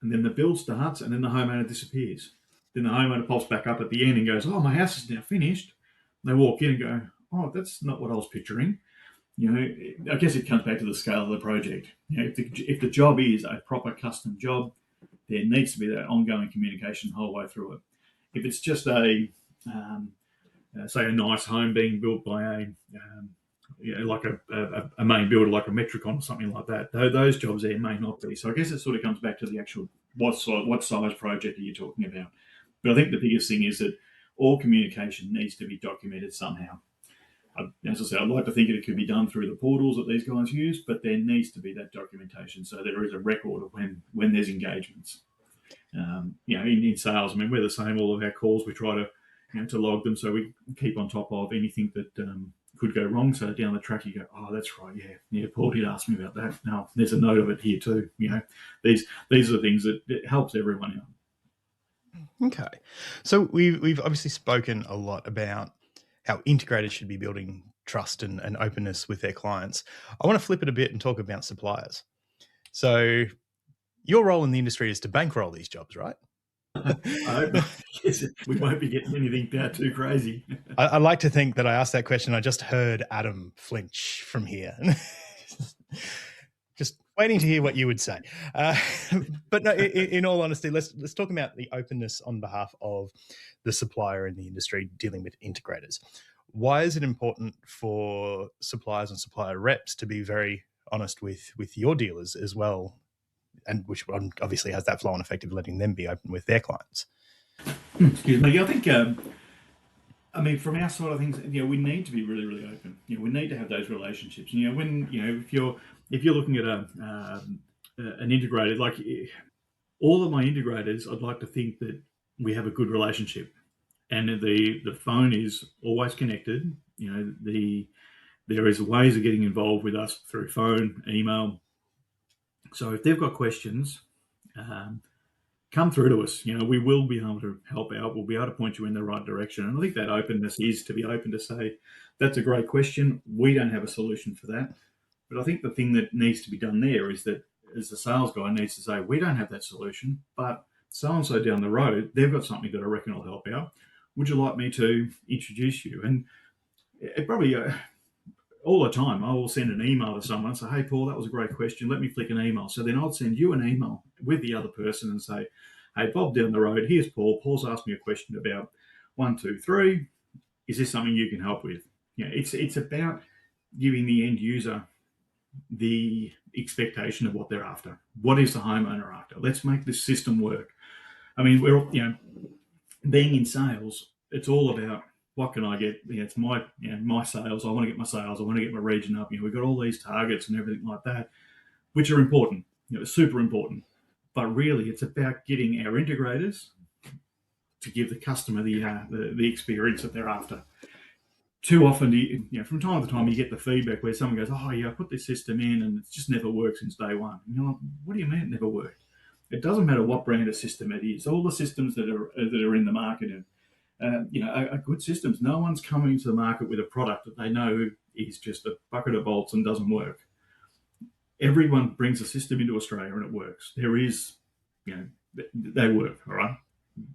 and then the build starts, and then the homeowner disappears. Then the homeowner pops back up at the end and goes, oh, my house is now finished. And they walk in and go, oh, that's not what I was picturing. I guess it comes back to the scale of the project. If the job is a proper custom job, there needs to be that ongoing communication the whole way through it. If it's just say a nice home being built by like a main builder, like a Metricon or something like that, those jobs there may not be. So I guess it sort of comes back to the actual what size project are you talking about. But I think the biggest thing is that all communication needs to be documented somehow. As I said, I'd like to think it could be done through the portals that these guys use, but there needs to be that documentation so there is a record of when there's engagements. In sales, we're the same. All of our calls, we try to log them so we keep on top of anything that could go wrong. So down the track, you go, oh, that's right, yeah, Paul did ask me about that. No, there's a note of it here too. These are the things that it helps everyone out. Okay, so we've obviously spoken a lot about how integrators should be building trust and openness with their clients. I want to flip it a bit and talk about suppliers. So your role in the industry is to bankroll these jobs, right? I guess we won't be getting anything too crazy. I like to think that I asked that question. I just heard Adam flinch from here. Just waiting to hear what you would say. But no, in all honesty, let's talk about the openness on behalf of the supplier in the industry dealing with integrators. Why is it important for suppliers and supplier reps to be very honest with your dealers as well, and which obviously has that flow-on effect of letting them be open with their clients? Excuse me. I think, from our side of things, we need to be really, really open. We need to have those relationships. If you're looking at an integrator, like all of my integrators, I'd like to think that we have a good relationship, and the phone is always connected. There is ways of getting involved with us through phone, email. So if they've got questions, come through to us. We will be able to help out. We'll be able to point you in the right direction. And I think that openness is to be open to say, that's a great question. We don't have a solution for that. But I think the thing that needs to be done there is that as the sales guy needs to say, we don't have that solution, but so-and-so down the road, they've got something that I reckon will help out. Would you like me to introduce you? And it probably... all the time, I will send an email to someone and say, hey, Paul, that was a great question. Let me flick an email. So then I'll send you an email with the other person and say, hey, Bob down the road, here's Paul. Paul's asked me a question about 1, 2, 3. Is this something you can help with? It's about giving the end user the expectation of what they're after. What is the homeowner after? Let's make this system work. I mean, we're being in sales, it's all about what can I get? It's my my sales. I want to get my sales. I want to get my region up. We've got all these targets and everything like that, which are important. Super important. But really, it's about getting our integrators to give the customer the experience that they're after. Too often, from time to time, you get the feedback where someone goes, "Oh yeah, I put this system in and it's just never worked since day one." And you're like, "What do you mean it never worked?" It doesn't matter what brand of system it is. All the systems that are in the market are good systems. No one's coming to the market with a product that they know is just a bucket of bolts and doesn't work. Everyone brings a system into Australia and it works. They work, all right?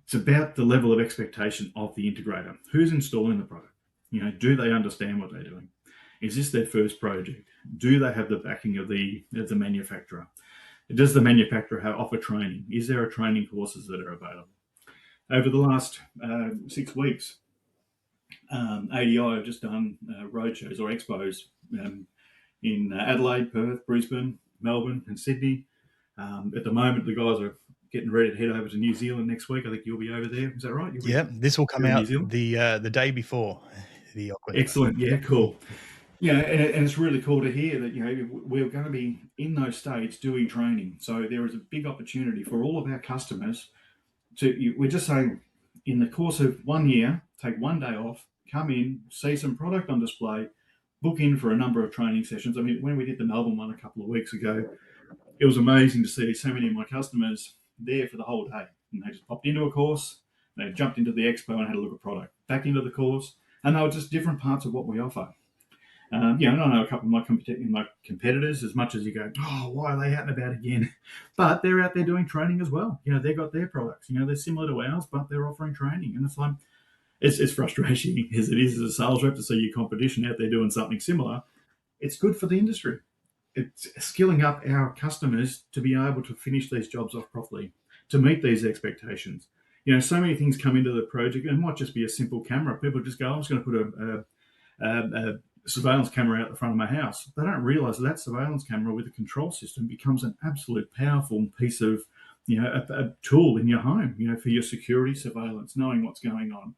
It's about the level of expectation of the integrator. Who's installing the product? Do they understand what they're doing? Is this their first project? Do they have the backing of the manufacturer? Does the manufacturer offer training? Is there training courses that are available? Over the last 6 weeks, ADI have just done roadshows or expos in Adelaide, Perth, Brisbane, Melbourne, and Sydney. At the moment, the guys are getting ready to head over to New Zealand next week. I think you'll be over there. Is that right? Yeah, this will come out the day before the Auckland. Excellent. Yeah, cool. And it's really cool to hear that we're going to be in those states doing training. So there is a big opportunity for all of our customers. We're just saying, in the course of 1 year, take 1 day off, come in, see some product on display, book in for a number of training sessions. I mean, when we did the Melbourne one a couple of weeks ago, it was amazing to see so many of my customers there for the whole day. And they just popped into a course, they jumped into the expo and had a look at product, back into the course, and they were just different parts of what we offer. And I know a couple of my competitors, as much as you go, oh, why are they out and about again? But they're out there doing training as well. They've got their products. They're similar to ours, but they're offering training. And it's like, it's frustrating as it is as a sales rep to see your competition out there doing something similar. It's good for the industry. It's skilling up our customers to be able to finish these jobs off properly, to meet these expectations. So many things come into the project. It might just be a simple camera. People just go, I'm just going to put a surveillance camera out the front of my house. They don't realise that surveillance camera with a control system becomes an absolute powerful piece of, a tool in your home, for your security surveillance, knowing what's going on.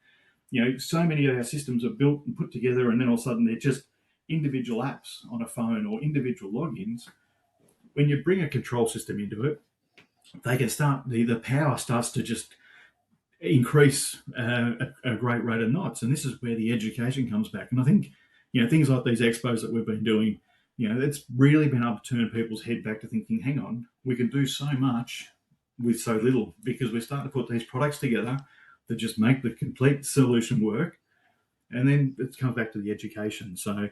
So many of our systems are built and put together, and then all of a sudden they're just individual apps on a phone or individual logins. When you bring a control system into it, they can start, the power starts to just increase a great rate of knots. And this is where the education comes back. And I think, things like these expos that we've been doing, it's really been able to turn people's head back to thinking, hang on, we can do so much with so little, because we're starting to put these products together that just make the complete solution work. And then it comes back to the education. So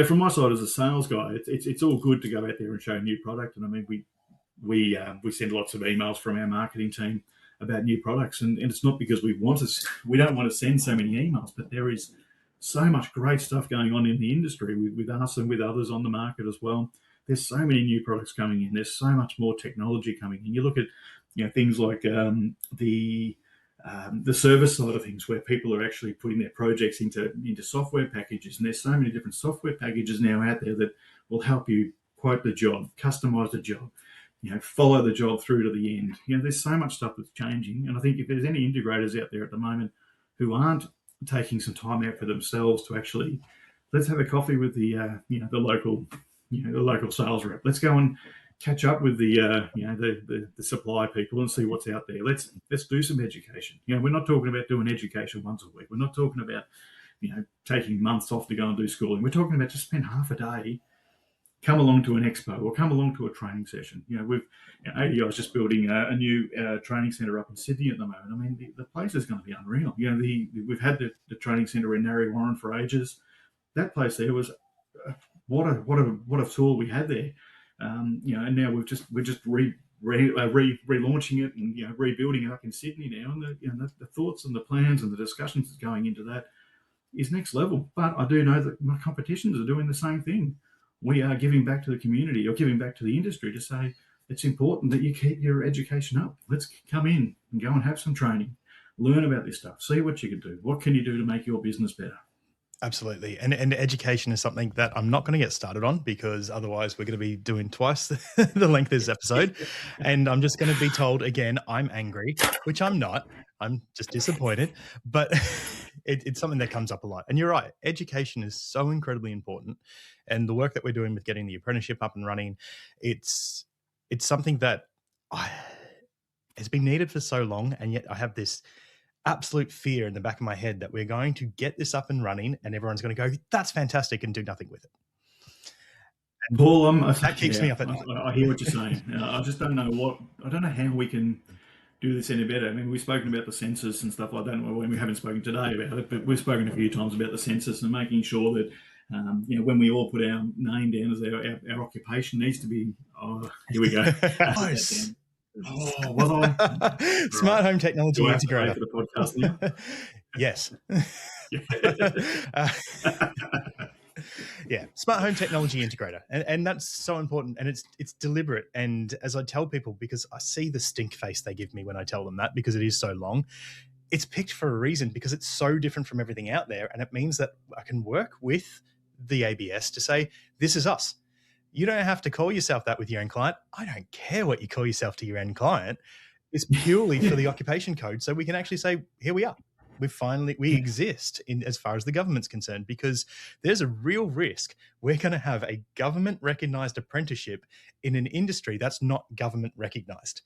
from my side as a sales guy, it's all good to go out there and show new product. And I mean, we send lots of emails from our marketing team about new products, and it's not because we don't want to send so many emails, but there is so much great stuff going on in the industry with us and with others on the market as well. There's so many new products coming in. There's so much more technology coming in. You look at things like the service side of things, where people are actually putting their projects into software packages, and there's so many different software packages now out there that will help you quote the job, customize the job, follow the job through to the end. There's so much stuff that's changing, and I think if there's any integrators out there at the moment who aren't taking some time out for themselves to actually, let's have a coffee with the local sales rep. Let's go and catch up with the supply people and see what's out there. Let's do some education. We're not talking about doing education once a week. We're not talking about taking months off to go and do schooling. We're talking about just spend half a day, come along to an expo or come along to a training session. ADI is just building a new training centre up in Sydney at the moment. I mean, the place is going to be unreal. We've had the training centre in Narre Warren for ages. That place there was what a tool we had there. And now we're just relaunching it and rebuilding it up in Sydney now. And the thoughts and the plans and the discussions that's going into that is next level. But I do know that my competitions are doing the same thing. We are giving back to the community or giving back to the industry to say, it's important that you keep your education up. Let's come in and go and have some training, learn about this stuff, see what you can do. What can you do to make your business better? Absolutely. And education is something that I'm not going to get started on, because otherwise we're going to be doing twice the length of this episode. And I'm just going to be told again, I'm angry, which I'm not. I'm just disappointed. But it's something that comes up a lot. And you're right. Education is so incredibly important. And the work that we're doing with getting the apprenticeship up and running, it's something that has been needed for so long. And yet I have this absolute fear in the back of my head that we're going to get this up and running and everyone's going to go, that's fantastic, and do nothing with it. And Paul, that keeps me up at night. I hear what you're saying. I just don't know how we can do this any better. I mean, we've spoken about the census and stuff like that. Well, we haven't spoken today about it, but we've spoken a few times about the census and making sure that, when we all put our name down as our occupation needs to be, here we go. Close. Oh, was I? Smart home technology integrator. For the podcast now? Yes. Yeah, smart home technology integrator, and that's so important, and it's deliberate. And as I tell people, because I see the stink face they give me when I tell them that, because it is so long, it's picked for a reason, because it's so different from everything out there, and it means that I can work with the ABS to say, this is us. You don't have to call yourself that with your own client. I don't care what you call yourself to your own client. It's purely for the occupation code. So we can actually say, here we are. We exist in as far as the government's concerned, because there's a real risk we're going to have a government recognized apprenticeship in an industry that's not government recognized.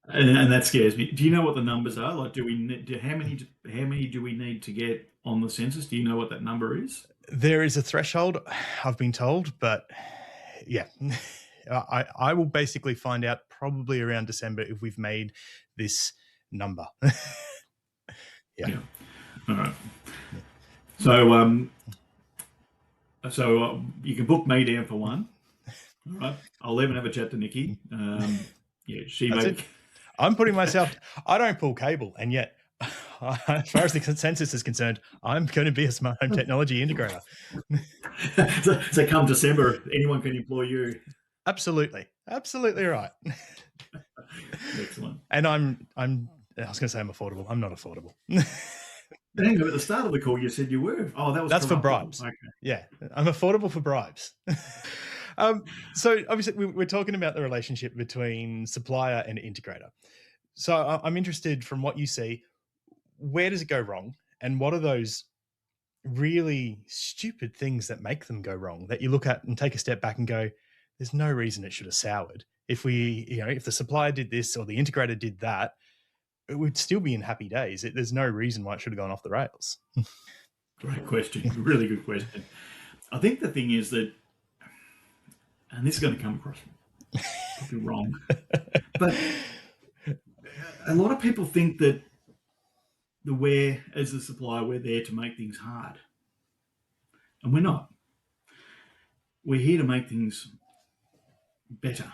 And that scares me. Do you know what the numbers are? Like, how many do we need to get on the census? Do you know what that number is? There is a threshold, I've been told, but yeah, I will basically find out probably around December if we've made this number. Yeah. All right. So, you can book me down for one. All right. I'll even have a chat to Nikki. She may. I'm putting myself. I don't pull cable, and yet, as far as the consensus is concerned, I'm going to be a smart home technology integrator. So come December, anyone can employ you. Absolutely right. Excellent. And I was going to say I'm affordable. I'm not affordable. Hang on, at the start of the call, you said you were. Oh, that's for bribes. Okay. Yeah, I'm affordable for bribes. So obviously we're talking about the relationship between supplier and integrator. So I'm interested, from what you see, where does it go wrong, and what are those really stupid things that make them go wrong, that you look at and take a step back and go, there's no reason it should have soured. If if the supplier did this or the integrator did that, it would still be in happy days. There's no reason why it should have gone off the rails. Great question. Really good question. I think the thing is that, and this is going to come across probably wrong, but a lot of people think that as a supplier, we're there to make things hard. And we're not. We're here to make things better.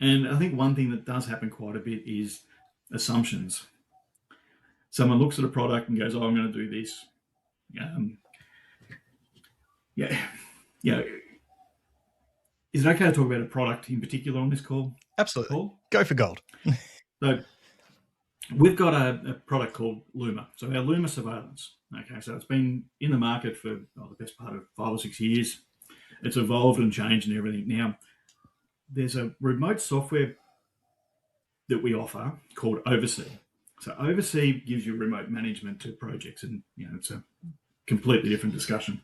And I think one thing that does happen quite a bit is assumptions. Someone looks at a product and goes, I'm going to do this. Is it okay to talk about a product in particular on this call? Absolutely. Paul? Go for gold. So we've got a product called Luma. So our Luma surveillance. Okay, so it's been in the market for the best part of 5 or 6 years. It's evolved and changed and everything. Now, there's a remote software that we offer called Oversee. So Oversee gives you remote management to projects, and it's a completely different discussion.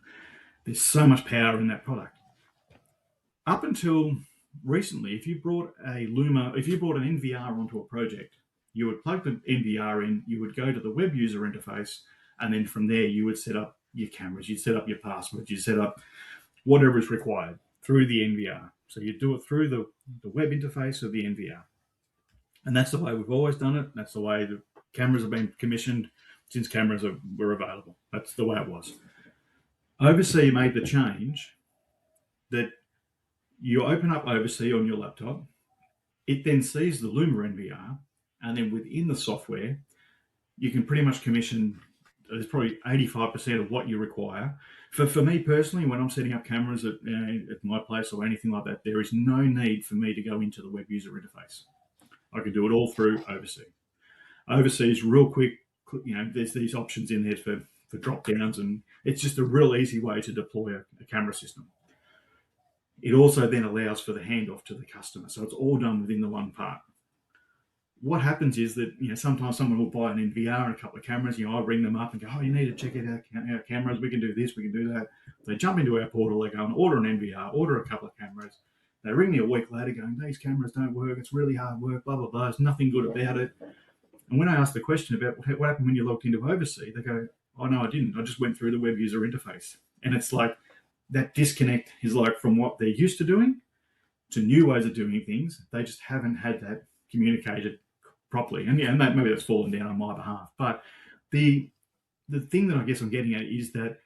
There's so much power in that product. Up until recently, if you brought an NVR onto a project, you would plug the NVR in, you would go to the web user interface, and then from there you would set up your cameras, you'd set up your passwords, you'd set up whatever is required through the NVR. So you do it through the web interface of the NVR. And that's the way we've always done it. That's the way the cameras have been commissioned since cameras were available. That's the way it was. Oversee made the change that you open up Oversee on your laptop, it then sees the Luma NVR, and then within the software, you can pretty much commission there's probably 85% of what you require. For me personally, when I'm setting up cameras at my place or anything like that, there is no need for me to go into the web user interface. I can do it all through Oversee. Oversee is real quick. There's these options in there for drop downs, and it's just a real easy way to deploy a camera system. It also then allows for the handoff to the customer, so it's all done within the one part. What happens is that sometimes someone will buy an NVR and a couple of cameras. I ring them up and go, "Oh, you need to check out our cameras. We can do this, we can do that." They jump into our portal, they go and order an NVR, order a couple of cameras. They ring me a week later going, "These cameras don't work. It's really hard work. Blah blah blah. There's nothing good about it." And when I ask the question about what happened when you logged into Oversee, they go, "Oh no, I didn't. I just went through the web user interface." And it's like that disconnect is like from what they're used to doing to new ways of doing things. They just haven't had that communicated properly, and maybe that's fallen down on my behalf. But the thing that I guess I'm getting at is that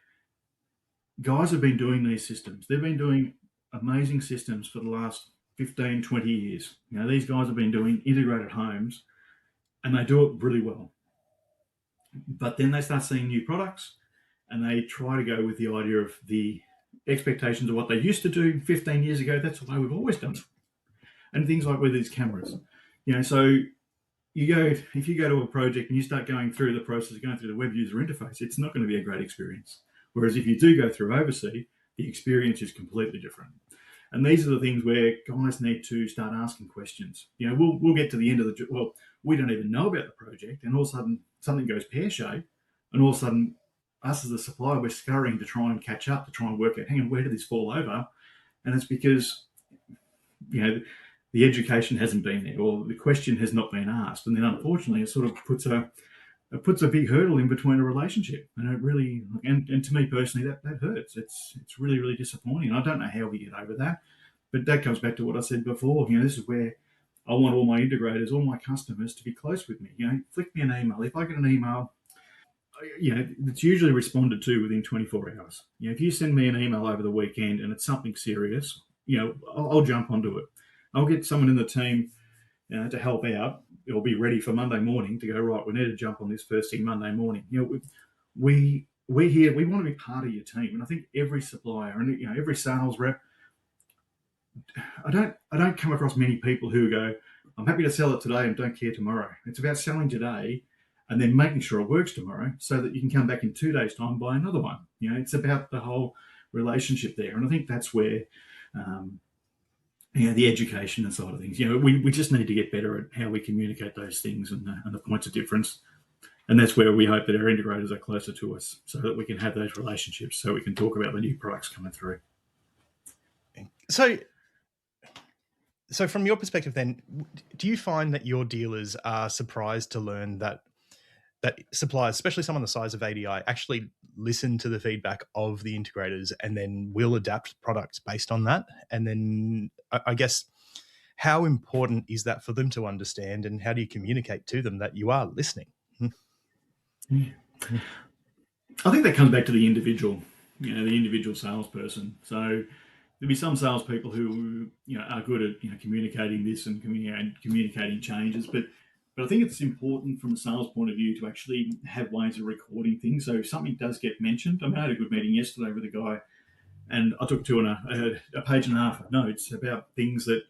guys have been doing these systems. They've been doing amazing systems for the last 15, 20 years. These guys have been doing integrated homes, and they do it really well. But then they start seeing new products, and they try to go with the idea of the expectations of what they used to do 15 years ago. That's the way we've always done it. And things like with these cameras, so if you go to a project and you start going through the process of going through the web user interface, it's not going to be a great experience. Whereas if you do go through Oversee, the experience is completely different. And these are the things where guys need to start asking questions. We'll get to the end of we don't even know about the project, and all of a sudden something goes pear-shaped, and all of a sudden us as a supplier, we're scurrying to try and catch up, to try and work out, hang on, where did this fall over? And it's because, the education hasn't been there, or the question has not been asked, and then unfortunately it sort of puts a big hurdle in between a relationship, and it really, and to me personally, that hurts. It's really, really disappointing. I don't know how we get over that, but that comes back to what I said before. This is where I want all my integrators, all my customers to be close with me. Flick me an email. If I get an email, it's usually responded to within 24 hours. If you send me an email over the weekend and it's something serious, I'll jump onto it. I'll get someone in the team to help out. It'll be ready for Monday morning to go, right, we need to jump on this first thing Monday morning. We're here, we want to be part of your team. And I think every supplier and every sales rep, I don't come across many people who go, "I'm happy to sell it today and don't care tomorrow." It's about selling today and then making sure it works tomorrow so that you can come back in 2 days' time and buy another one. It's about the whole relationship there. And I think that's where the education and side of things. We just need to get better at how we communicate those things and the points of difference. And that's where we hope that our integrators are closer to us so that we can have those relationships, so we can talk about the new products coming through. So from your perspective then, do you find that your dealers are surprised to learn that suppliers, especially someone the size of ADI, actually listen to the feedback of the integrators and then will adapt products based on that? And then I guess, how important is that for them to understand, and how do you communicate to them that you are listening? Yeah. I think that comes back to the individual, the individual salesperson. So there'll be some salespeople who are good at communicating this and communicating changes, but I think it's important from a sales point of view to actually have ways of recording things. So if something does get mentioned, I had a good meeting yesterday with a guy, and I took a page and a half of notes about things that,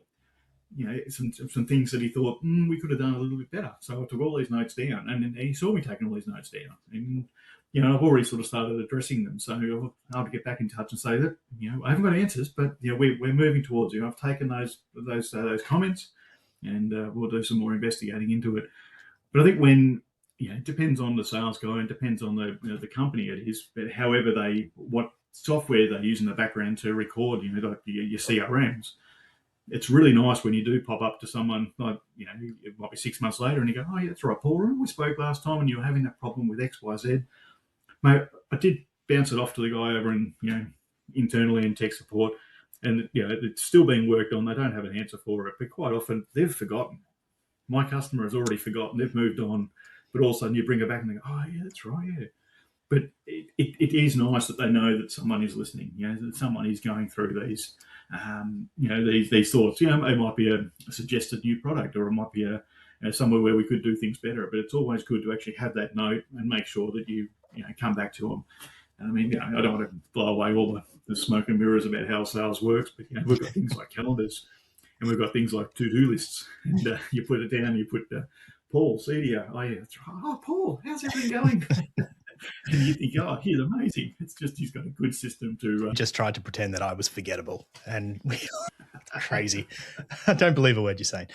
some things that he thought we could have done a little bit better. So I took all these notes down, and he saw me taking all these notes down, and I've already sort of started addressing them. So I'll have to get back in touch and say that I haven't got answers, but we're moving towards you. I've taken those comments, and we'll do some more investigating into it. But I think when it depends on the sales guy and depends on the company it is, but however what software they use in the background to record like your CRMs. It's really nice when you do pop up to someone, like, it might be 6 months later, and you go, "Oh yeah, that's right, Paul, remember we spoke last time and you were having that problem with XYZ. Mate, I did bounce it off to the guy over in internally in tech support, and it's still being worked on. They don't have an answer for it, but quite often they've forgotten. My customer has already forgotten. They've moved on, but all of a sudden you bring it back and they go, "Oh yeah, that's right, yeah." But it is nice that they know that someone is listening. That someone is going through these, these thoughts. It might be a suggested new product, or it might be somewhere where we could do things better. But it's always good to actually have that note and make sure that you come back to them. And I mean, I don't want to blow away all the smoke and mirrors about how sales works, but we've got things like calendars, and we've got things like to-do lists, and you put it down, you put Paul, CEDIA, oh yeah, oh Paul, how's everything going? And you think, oh, he's amazing. It's just he's got a good system to. Just tried to pretend that I was forgettable, and crazy. I don't believe a word you're saying.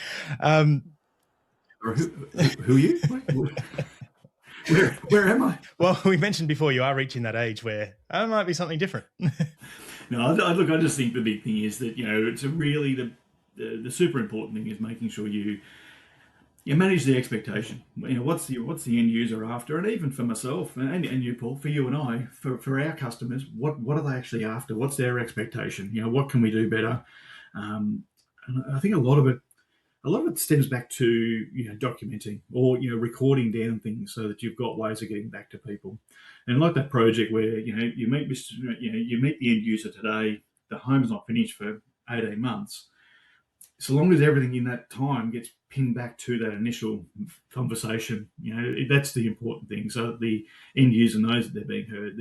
Who are you? Where am I? Well, we mentioned before you are reaching that age where it might be something different. No, look, I just think the big thing is that it's really the super important thing is making sure you manage the expectation. What's the end user after, and even for myself and you, Paul, for you and I, for our customers, what are they actually after? What's their expectation? What can we do better? And I think a lot of it stems back to documenting or recording down things so that you've got ways of getting back to people. And like that project where you meet the end user today, the home's not finished for 18 months. So long as everything in that time gets pinned back to that initial conversation, that's the important thing. So that the end user knows that they're being heard,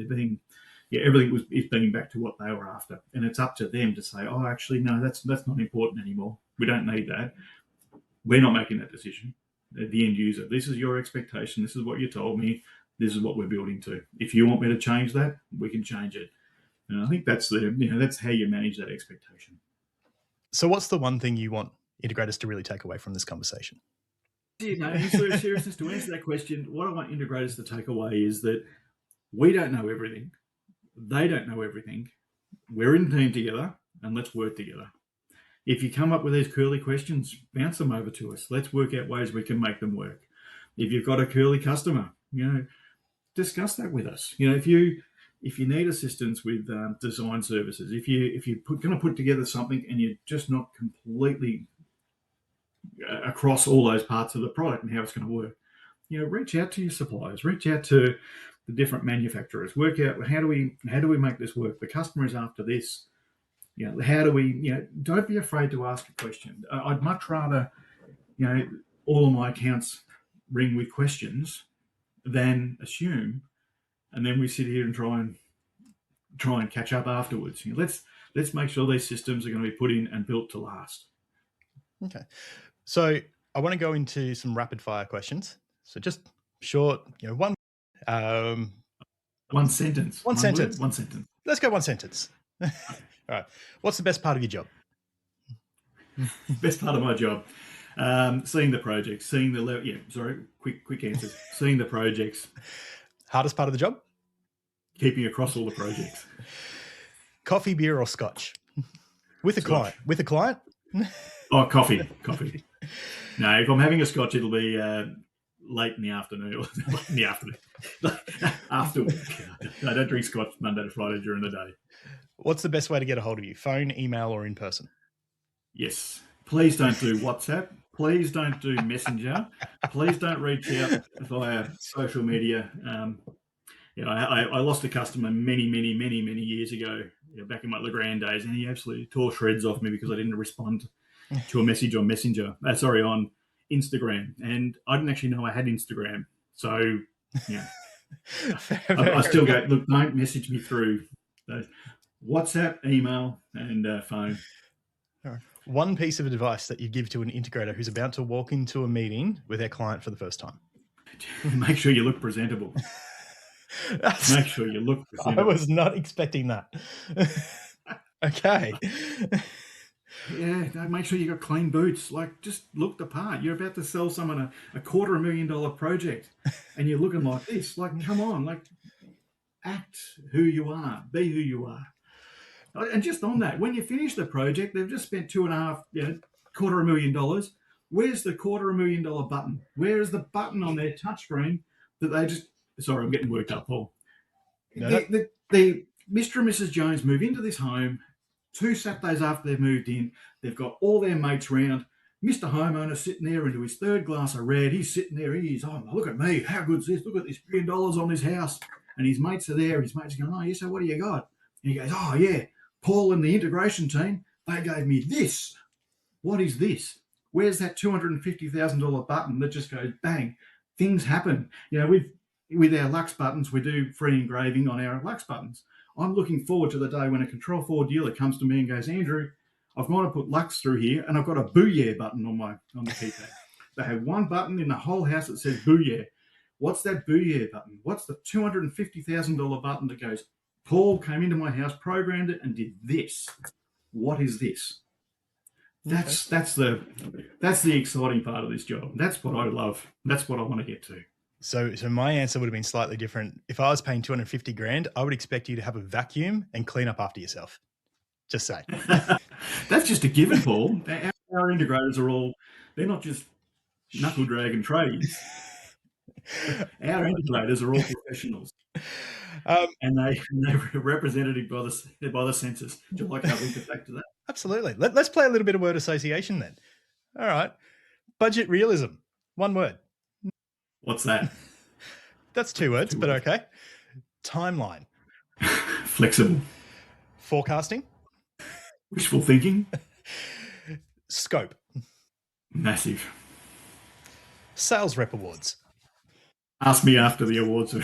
everything is being back to what they were after, and it's up to them to say, oh, actually, no, that's not important anymore. We don't need that. We're not making that decision. The end user, this is your expectation. This is what you told me. This is what we're building to. If you want me to change that, we can change it. And I think that's that's how you manage that expectation. So what's the one thing you want integrators to really take away from this conversation? In seriousness, to answer that question, what I want integrators to take away is that we don't know everything. They don't know everything. We're in a team together, and let's work together. If you come up with these curly questions, bounce them over to us. Let's work out ways we can make them work. If you've got a curly customer, discuss that with us. If you need assistance with design services, if you're going to put together something and you're just not completely across all those parts of the product and how it's going to work, reach out to your suppliers, reach out to the different manufacturers, work out how do we make this work. The customer is after this. How do we? Don't be afraid to ask a question. I'd much rather, all of my accounts ring with questions than assume. And then we sit here and try and catch up afterwards. Let's make sure these systems are going to be put in and built to last. Okay, so I want to go into some rapid fire questions. So just short, one sentence. One sentence. One sentence. Let's go one sentence. All right. What's the best part of your job? Best part of my job. Seeing the projects, seeing the level. Yeah, sorry. Quick answers. Seeing the projects. Hardest part of the job? Keeping across all the projects. Coffee, beer, or scotch? With a client. With a client? Oh, coffee. No, if I'm having a scotch, it'll be late in the afternoon. Or late in the afternoon. After work. I don't drink scotch Monday to Friday during the day. What's the best way to get a hold of you? Phone, email, or in person? Yes. Please don't do WhatsApp. Please don't do Messenger. Please don't reach out via social media. I lost a customer many years ago, back in my Legrand days, and he absolutely tore shreds off me because I didn't respond to a message on on Instagram, and I didn't actually know I had Instagram. So, I still go, look, don't message me through WhatsApp, email, and phone. All right. One piece of advice that you give to an integrator who's about to walk into a meeting with their client for the first time? Make sure you look presentable. Make sure you look presentable. I was not expecting that. Okay. Yeah, make sure you got clean boots. Just look the part. You're about to sell someone a $250,000 project, and you're looking like this. Come on, act who you are, be who you are. And just on that, when you finish the project, they've just spent $250,000. Where's the $250,000 button? Where is the button on their touchscreen that they just? Sorry, I'm getting worked up, Paul. No. The Mr. and Mrs. Jones move into this home 2 Saturdays after they've moved in. They've got all their mates round. Mr. Homeowner sitting there into his third glass of red. He's sitting there. Look at me. How good's this? Look at this $1 million on this house. And his mates are there. His mates are going, oh, yeah, so what do you got? And he goes, oh, yeah, Paul and the integration team, they gave me this. What is this? Where's that $250,000 button that just goes bang? Things happen. with our Lux buttons, we do free engraving on our Lux buttons. I'm looking forward to the day when a Control 4 dealer comes to me and goes, Andrew, I've got to put Lux through here, and I've got a Booyah button on the keypad. They have one button in the whole house that says Booyah. What's that Booyah button? What's the $250,000 button that goes, Paul came into my house, programmed it, and did this? What is this? That's the exciting part of this job. That's what I love. That's what I want to get to. So my answer would have been slightly different. If I was paying 250 grand, I would expect you to have a vacuum and clean up after yourself. Just say. That's just a given, Paul. Our integrators they're not just knuckle dragging trades. Our integrators are all professionals. And they're represented by the census. Do you like how we get back to that? Absolutely. Let's play a little bit of word association then. All right. Budget realism. One word. What's that? That's two words, but okay. Timeline. Flexible. Forecasting. Wishful thinking. Scope. Massive. Sales rep awards. Ask me after the awards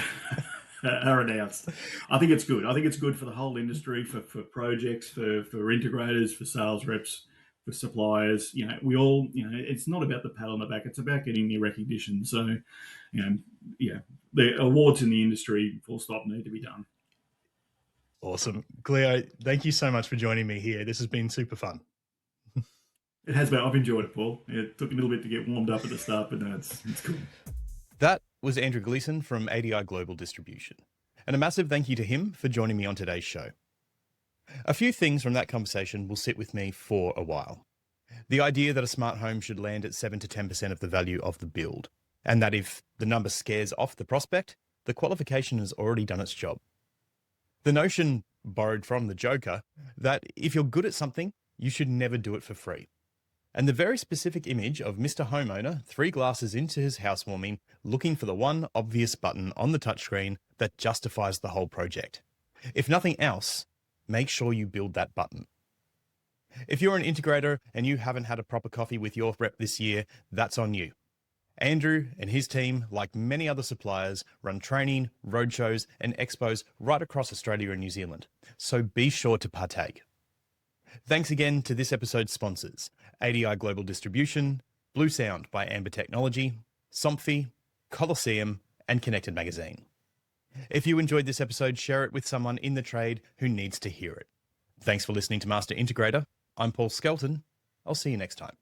are announced. I think it's good. I think it's good for the whole industry, for projects, for integrators, for sales reps, for suppliers. We all, it's not about the pat on the back. It's about getting the recognition. So, the awards in the industry, full stop, need to be done. Awesome. Gleeo, thank you so much for joining me here. This has been super fun. It has been. I've enjoyed it, Paul. It took me a little bit to get warmed up at the start, but no, it's cool. That was Andrew Gleeson from ADI Global Distribution. And a massive thank you to him for joining me on today's show. A few things from that conversation will sit with me for a while. The idea that a smart home should land at 7 to 10% of the value of the build, and that if the number scares off the prospect, the qualification has already done its job. The notion, borrowed from the Joker, that if you're good at something, you should never do it for free. And the very specific image of Mr. Homeowner 3 glasses into his housewarming, looking for the one obvious button on the touchscreen that justifies the whole project. If nothing else, make sure you build that button. If you're an integrator and you haven't had a proper coffee with your rep this year, that's on you. Andrew and his team, like many other suppliers, run training, roadshows and expos right across Australia and New Zealand. So be sure to partake. Thanks again to this episode's sponsors, ADI Global Distribution, Blue Sound by Amber Technology, Somfy, Coliseum, and Connected Magazine. If you enjoyed this episode, share it with someone in the trade who needs to hear it. Thanks for listening to Master Integrator. I'm Paul Skelton. I'll see you next time.